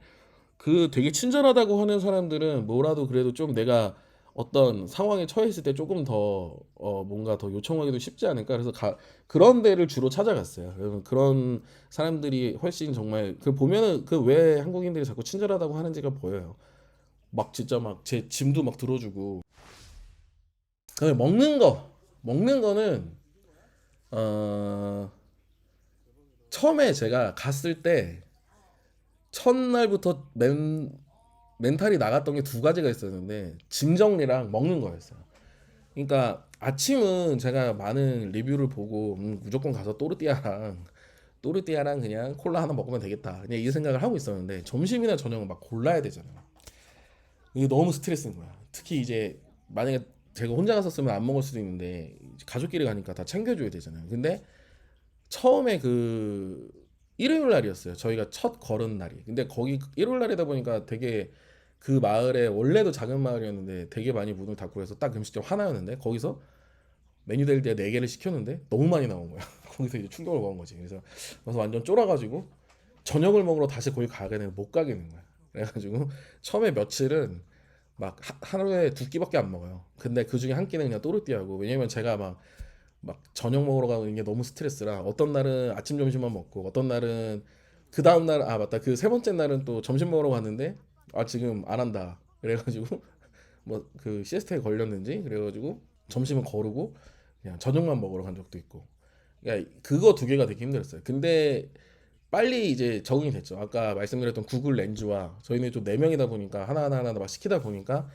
그 되게 친절하다고 하는 사람들은 뭐라도 그래도 좀 내가 어떤 상황에 처했을 때 조금 더 뭔가 더 요청하기도 쉽지 않을까 그래서 그런 데를 주로 찾아갔어요. 여러분 그런 사람들이 훨씬 정말 그 보면은 그 왜 한국인들이 자꾸 친절하다고 하는지가 보여요. 막 진짜 막 제 짐도 막 들어주고 그 먹는 거는 어 처음에 제가 갔을 때 첫날부터 멘탈이 나갔던 게 두 가지가 있었는데 짐 정리랑 먹는 거였어요. 그러니까 아침은 제가 많은 리뷰를 보고 무조건 가서 또르띠아랑 그냥 콜라 하나 먹으면 되겠다. 그냥 이 생각을 하고 있었는데 점심이나 저녁은 막 골라야 되잖아요. 이게 너무 스트레스인 거야. 특히 이제 만약에 제가 혼자 갔었으면 안 먹을 수도 있는데 가족끼리 가니까 다 챙겨줘야 되잖아요. 근데 처음에 그 일요일 날이었어요. 저희가 첫 걸은 날이. 근데 거기 일요일 날이다 보니까 되게 그 마을에 원래도 작은 마을이었는데 되게 많이 문을 닫고 해서 딱 음식점 하나였는데 거기서 메뉴될 때 네 개를 시켰는데 너무 많이 나온 거야. 거기서 이제 충격을 먹은 거지. 그래서 완전 쫄아가지고 저녁을 먹으러 다시 거기 가게 되면 못 가겠는 거야. 그래가지고 처음에 며칠은 막 하루에 두 끼밖에 안 먹어요. 근데 그 중에 한 끼는 그냥 또르띠아고 왜냐면 제가 막 저녁 먹으러 가는 게 너무 스트레스라 어떤 날은 아침 점심만 먹고 어떤 날은 그 다음 날 아 맞다 그 세 번째 날은 또 점심 먹으러 갔는데 아 지금 안 한다 그래가지고 뭐 그 시에스타에 걸렸는지 그래가지고 점심은 거르고 그냥 저녁만 먹으러 간 적도 있고 그러니까 그거 두 개가 되게 힘들었어요. 근데 빨리 이제 적응이 됐죠. 아까 말씀드렸던 구글 렌즈와 저희는 좀 네 명이다 보니까 하나하나 막 시키다 보니까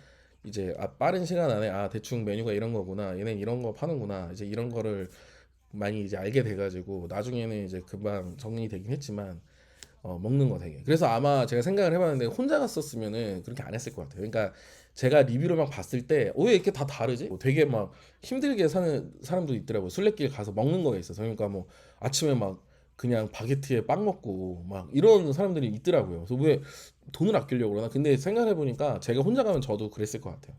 이제 빠른 시간 안에 대충 메뉴가 이런 거구나 얘는 이런 거 파는구나 이제 이런 거를 많이 이제 알게 돼가지고 나중에는 이제 금방 적응이 되긴 했지만 먹는 거 되게 그래서 아마 제가 생각을 해봤는데 혼자 갔었으면은 그렇게 안 했을 것 같아요. 그러니까 제가 리뷰를 막 봤을 때 왜 이렇게 다 다르지? 되게 막 힘들게 사는 사람도 있더라고요. 술래길 가서 먹는 거에 있어서 그러니까 뭐 아침에 막 그냥 바게트에 빵 먹고 막 이런 사람들이 있더라고요. 그래서 왜 돈을 아끼려고 그러나? 근데 생각해 보니까 제가 혼자 가면 저도 그랬을 것 같아요.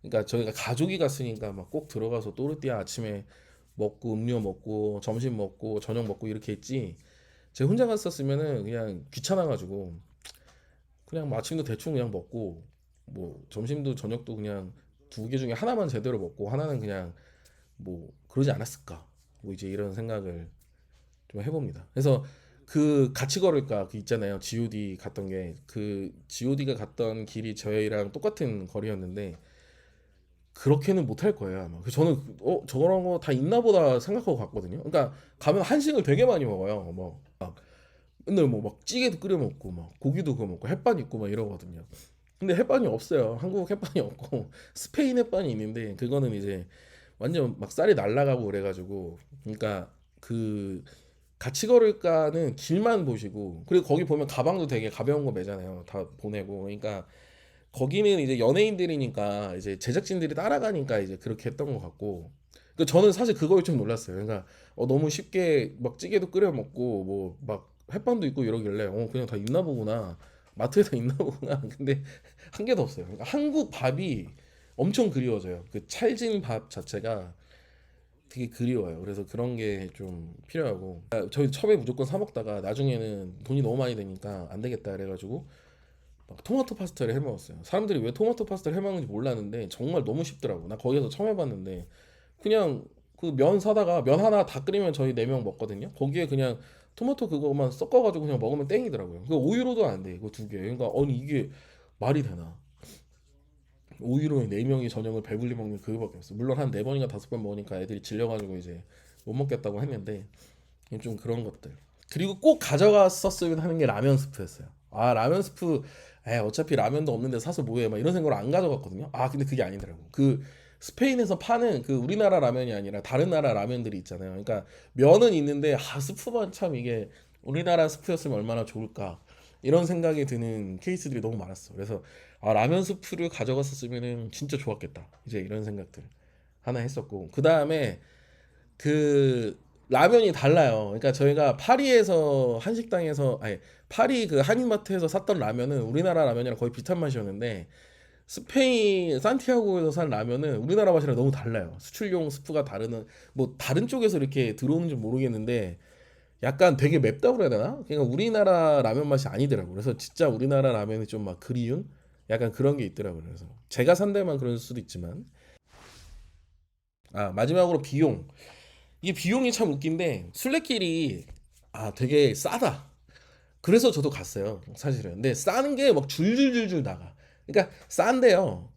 그러니까 저희가 가족이 갔으니까 막 꼭 들어가서 또르띠아 아침에 먹고 음료 먹고 점심 먹고 저녁 먹고 이렇게 했지. 제가 혼자 갔었으면은 그냥 귀찮아가지고 그냥 뭐 아침도 대충 그냥 먹고 뭐 점심도 저녁도 그냥 두 개 중에 하나만 제대로 먹고 하나는 그냥 뭐 그러지 않았을까 뭐 이제 이런 생각을 좀 해봅니다. 그래서 그 같이 걸을까 그 있잖아요. G.O.D 갔던 게 그 G.O.D가 갔던 길이 저희랑 똑같은 거리였는데 그렇게는 못할 거예요 아마. 그래서 저는 저런 거 다 있나 보다 생각하고 갔거든요. 그러니까 가면 한식을 되게 많이 먹어요. 뭐 맨날 뭐 막 찌개도 끓여 먹고 막 고기도 구워 먹고 햇반 있고 막 이러거든요. 근데 햇반이 없어요. 한국 햇반이 없고 스페인 햇반이 있는데 그거는 이제 완전 막 쌀이 날아가고 그래가지고 그러니까 그 같이 걸을까는 길만 보시고 그리고 거기 보면 가방도 되게 가벼운 거 매잖아요. 다 보내고 그러니까 거기는 이제 연예인들이니까 이제 제작진들이 따라가니까 이제 그렇게 했던 것 같고 그 저는 사실 그거에 좀 놀랐어요. 그러니까 너무 쉽게 막 찌개도 끓여 먹고 뭐 막 햇반도 있고 이러길래 그냥 다 있나 보구나 마트에 다 있나 보구나 근데 한 개도 없어요. 그러니까 한국 밥이 엄청 그리워져요. 그 찰진 밥 자체가 되게 그리워요. 그래서 그런 게 좀 필요하고 저희 처음에 무조건 사 먹다가 나중에는 돈이 너무 많이 되니까 안 되겠다 그래가지고 막 토마토 파스타를 해 먹었어요. 사람들이 왜 토마토 파스타를 해 먹는지 몰랐는데 정말 너무 쉽더라고. 나 거기서 처음 해봤는데 그냥 그 면 사다가 면 하나 다 끓이면 저희 4명 먹거든요. 거기에 그냥 토마토 그거만 섞어가지고 그냥 먹으면 땡이더라고요. 그 5유로도 안 돼. 이거 두 개. 그러니까 아니 이게 말이 되나? 5유로에 4명이 저녁을 배불리 먹는 그거밖에 없어. 물론 한 4번인가 5번 먹으니까 애들이 질려가지고 이제 못 먹겠다고 했는데 좀 그런 것들. 그리고 꼭 가져갔었으면 하는 게 라면 스프였어요. 아 라면 스프, 어차피 라면도 없는데 사서 뭐해? 막 이런 생각으로 안 가져갔거든요. 아 근데 그게 아니더라고. 그 스페인에서 파는 그 우리나라 라면이 아니라 다른 나라 라면들이 있잖아요. 그러니까 면은 있는데 스프만 참 이게 우리나라 스프였으면 얼마나 좋을까 이런 생각이 드는 케이스들이 너무 많았어. 그래서 라면 스프를 가져갔었으면 진짜 좋았겠다. 이제 이런 생각들 하나 했었고 그 다음에 그 라면이 달라요. 그러니까 저희가 파리에서 한식당에서 아니 파리 그 한인마트에서 샀던 라면은 우리나라 라면이랑 거의 비슷한 맛이었는데 스페인 산티아고에서 산 라면은 우리나라 맛이랑 너무 달라요. 수출용 스프가 다른 뭐 다른 쪽에서 이렇게 들어오는지 모르겠는데 약간 되게 맵다고 그래야 되나? 그러니까 우리나라 라면 맛이 아니더라고. 그래서 진짜 우리나라 라면이 좀 막 그리운 약간 그런 게 있더라고요. 그래서 제가 산 데만 그럴 수도 있지만 마지막으로 비용. 이게 비용이 참 웃긴데 술래길이 되게 싸다. 그래서 저도 갔어요. 사실은. 근데 싸는 게 막 줄줄줄줄 나가. 그러니까 싼데요.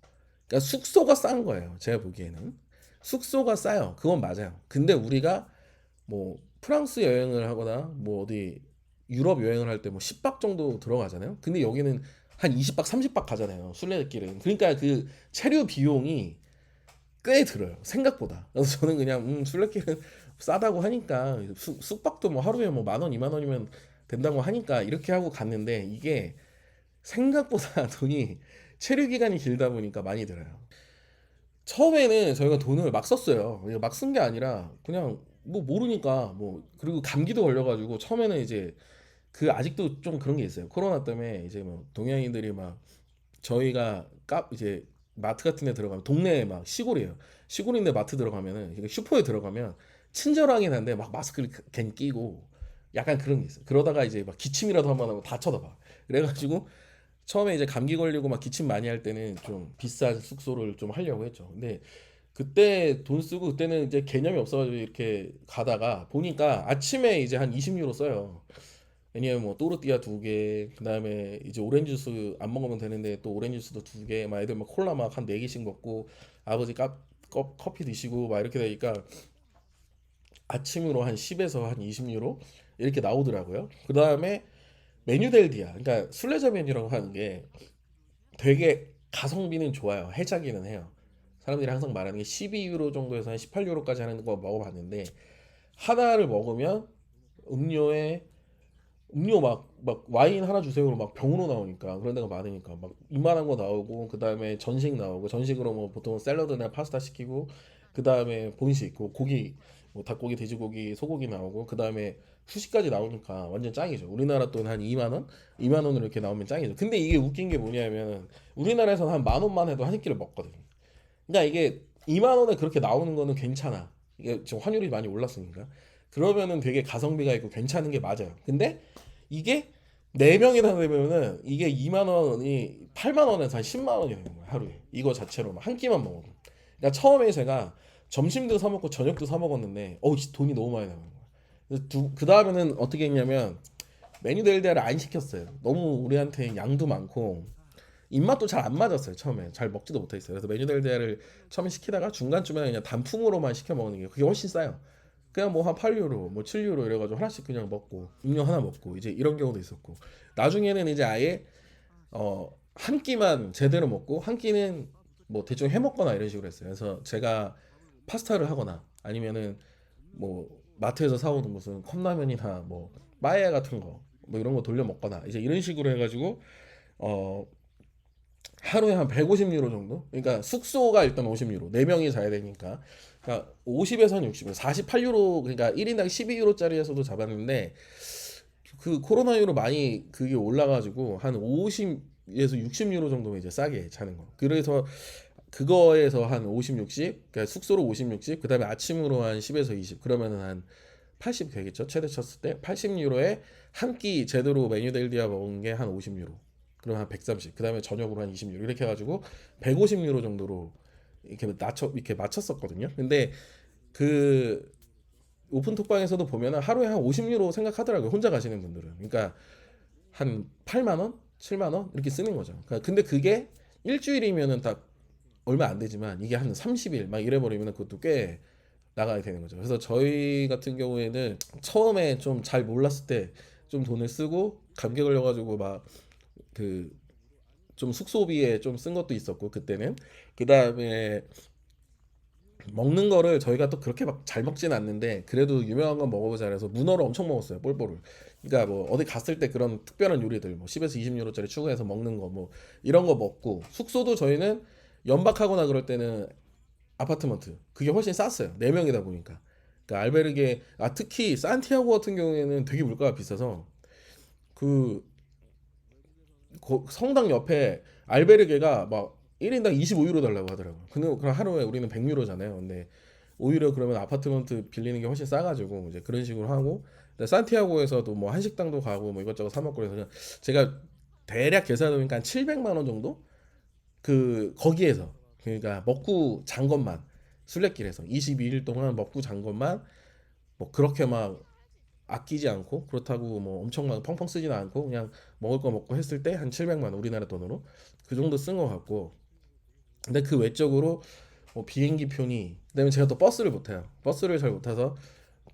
그러니까 숙소가 싼 거예요. 제가 보기에는. 숙소가 싸요. 그건 맞아요. 근데 우리가 뭐 프랑스 여행을 하거나 뭐 어디 유럽 여행을 할 때 뭐 10박 정도 들어가잖아요. 근데 여기는 한 20박, 30박 가잖아요. 순례길은. 그러니까 그 체류 비용이 꽤 들어요. 생각보다. 그래서 저는 그냥 순례길은 싸다고 하니까 숙박도 뭐 하루에 뭐 10,000원, 20,000원이면 된다고 하니까 이렇게 하고 갔는데 이게 생각보다 돈이 체류 기간이 길다 보니까 많이 들어요. 처음에는 저희가 돈을 막 썼어요. 막 쓴 게 아니라 그냥 뭐 모르니까 뭐 그리고 감기도 걸려가지고 처음에는 이제 그 아직도 좀 그런 게 있어요. 코로나 때문에 이제 뭐 동양인들이 막 저희가 이제 마트 같은 데 들어가면 동네에 막 시골이에요. 시골인데 마트 들어가면은 슈퍼에 들어가면 친절하긴 한데 막 마스크를 괜히 끼고 약간 그런 게 있어요. 그러다가 이제 막 기침이라도 한번 하면 다 쳐다봐. 그래가지고 처음에 이제 감기 걸리고 막 기침 많이 할 때는 좀 비싼 숙소를 좀 하려고 했죠. 근데 그때 돈 쓰고 그때는 이제 개념이 없어가지고 이렇게 가다가 보니까 아침에 이제 한 20유로 써요. 왜냐면 뭐 또르띠아 2개, 그다음에 이제 오렌지 주스 안 먹으면 되는데 또 오렌지 주스도 2개, 막 애들 막 콜라 막 한 4개씩 먹고 아버지 커피 드시고 막 이렇게 되니까 아침으로 한 10에서 한 20유로 이렇게 나오더라고요. 그다음에 메뉴 델 디아, 그러니까 순례자 메뉴라고 하는 게 되게 가성비는 좋아요. 해자기는 해요. 사람들이 항상 말하는 게 12유로 정도에서 한 18유로까지 하는 거 먹어봤는데 하나를 먹으면 음료에 음료 막 와인 하나 주세요. 막 병으로 나오니까 그런 데가 많으니까 막 이만한 거 나오고 그 다음에 전식 나오고 전식으로 뭐 보통 샐러드나 파스타 시키고 그 다음에 본식 그 고기 뭐 닭고기 돼지고기 소고기 나오고 그 다음에 후식까지 나오니까 완전 짱이죠. 우리나라 돈 한 2만 원? 2만 원으로 이렇게 나오면 짱이죠. 근데 이게 웃긴 게 뭐냐면 우리나라에서는 한 10,000원만 해도 한 끼를 먹거든. 그러니까 이게 2만 원에 그렇게 나오는 거는 괜찮아. 이게 지금 환율이 많이 올랐으니까. 그러면은 되게 가성비가 있고 괜찮은 게 맞아요. 근데 이게 4명이나 되면은 이게 2만 원이 8만 원에서 한 10만 원이 되는 거예요, 하루에. 이거 자체로 한 끼만 먹어도. 그러니까 처음에 제가 점심도 사 먹고 저녁도 사 먹었는데 돈이 너무 많이 나는 거예요. 그 다음에는 어떻게 했냐면 메뉴 델리아를 안 시켰어요. 너무 우리한테 양도 많고 입맛도 잘 안 맞았어요. 처음에 잘 먹지도 못했어요. 그래서 메뉴 델리아를 처음에 시키다가 중간쯤에 그냥 단품으로만 시켜 먹는 게 그게 훨씬 싸요. 그냥 뭐 한 8유로, 뭐 7유로 이래가지고 하나씩 그냥 먹고 음료 하나 먹고 이제 이런 경우도 있었고 나중에는 이제 아예 한 끼만 제대로 먹고 한 끼는 뭐 대충 해 먹거나 이런 식으로 했어요. 그래서 제가 파스타를 하거나 아니면은 뭐 마트에서 사오는 무슨 컵라면이나 뭐 빠에 같은 거 뭐 이런 거 돌려 먹거나 이제 이런 식으로 해가지고 어 하루에 한 150유로 정도? 그러니까 숙소가 일단 50유로. 4명이 자야 되니까. 그러니까 50에서 한 60, 48유로, 그러니까 1인당 12유로짜리에서도 잡았는데 그 코로나 이후로 많이 그게 올라가지고 한 50에서 60유로 정도 이제 싸게 자는 거. 그래서 그거에서 한 50, 60, 그러니까 숙소로 50, 60, 그다음에 아침으로 한 10에서 20, 그러면은 한 80 되겠죠. 최대 쳤을 때 80유로에 한 끼 제대로 메뉴 델디아 먹은 게 한 50유로. 그럼 한 130. 그다음에 저녁으로 한 20유로 이렇게 해가지고 150유로 정도로 이렇게 맞췄었거든요. 근데 그 오픈 톡방에서도 보면은 하루에 한 50유로 생각하더라고요. 혼자 가시는 분들은. 그러니까 한 8만 원, 7만 원 이렇게 쓰는 거죠. 그러니까 근데 그게 일주일이면은 딱 얼마 안 되지만 이게 한 30일 막 이래 버리면 그것도 꽤 나가야 되는 거죠. 그래서 저희 같은 경우에는 처음에 좀 잘 몰랐을 때 좀 돈을 쓰고 감기 걸려가지고 막 그 좀 숙소비에 좀 쓴 것도 있었고 그때는 그 다음에 먹는 거를 저희가 또 그렇게 막 잘 먹지는 않는데 그래도 유명한 건 먹어보자 해서 문어를 엄청 먹었어요. 볼볼을. 그러니까 뭐 어디 갔을 때 그런 특별한 요리들 뭐 10에서 20유로짜리 추가해서 먹는 거 뭐 이런 거 먹고 숙소도 저희는 연박하거나 그럴 때는 아파트먼트 그게 훨씬 쌌어요. 4명이다 보니까. 그러니까 알베르게 특히 산티아고 같은 경우에는 되게 물가가 비싸서 그 성당 옆에 알베르게가 막 1인당 25유로 달라고 하더라고요. 근데 그럼 하루에 우리는 100유로잖아요. 근데 오히려 그러면 아파트먼트 빌리는 게 훨씬 싸가지고 이제 그런 식으로 하고 산티아고에서도 뭐 한식당도 가고 뭐 이것저것 사 먹고 그래서 제가 대략 계산해보니까 한 700만 원 정도 그 거기에서 그러니까 먹고 잔 것만 순례길에서 22일 동안 먹고 잔 것만 뭐 그렇게 막 아끼지 않고 그렇다고 뭐 엄청 막 펑펑 쓰지는 않고 그냥 먹을 거 먹고 했을 때 한 700만 우리나라 돈으로 그 정도 쓴 것 같고 근데 그 외적으로 뭐 비행기 표니 그다음에 제가 또 버스를 못 타요. 버스를 잘 못 타서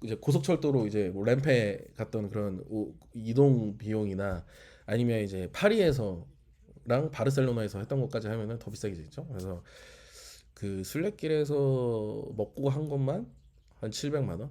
이제 고속철도로 이제 뭐 램페 갔던 그런 이동 비용이나 아니면 이제 파리에서랑 바르셀로나에서 했던 것까지 하면은 더 비싸게 되죠. 그래서 그 순례길에서 먹고 한 것만 한 700만 원.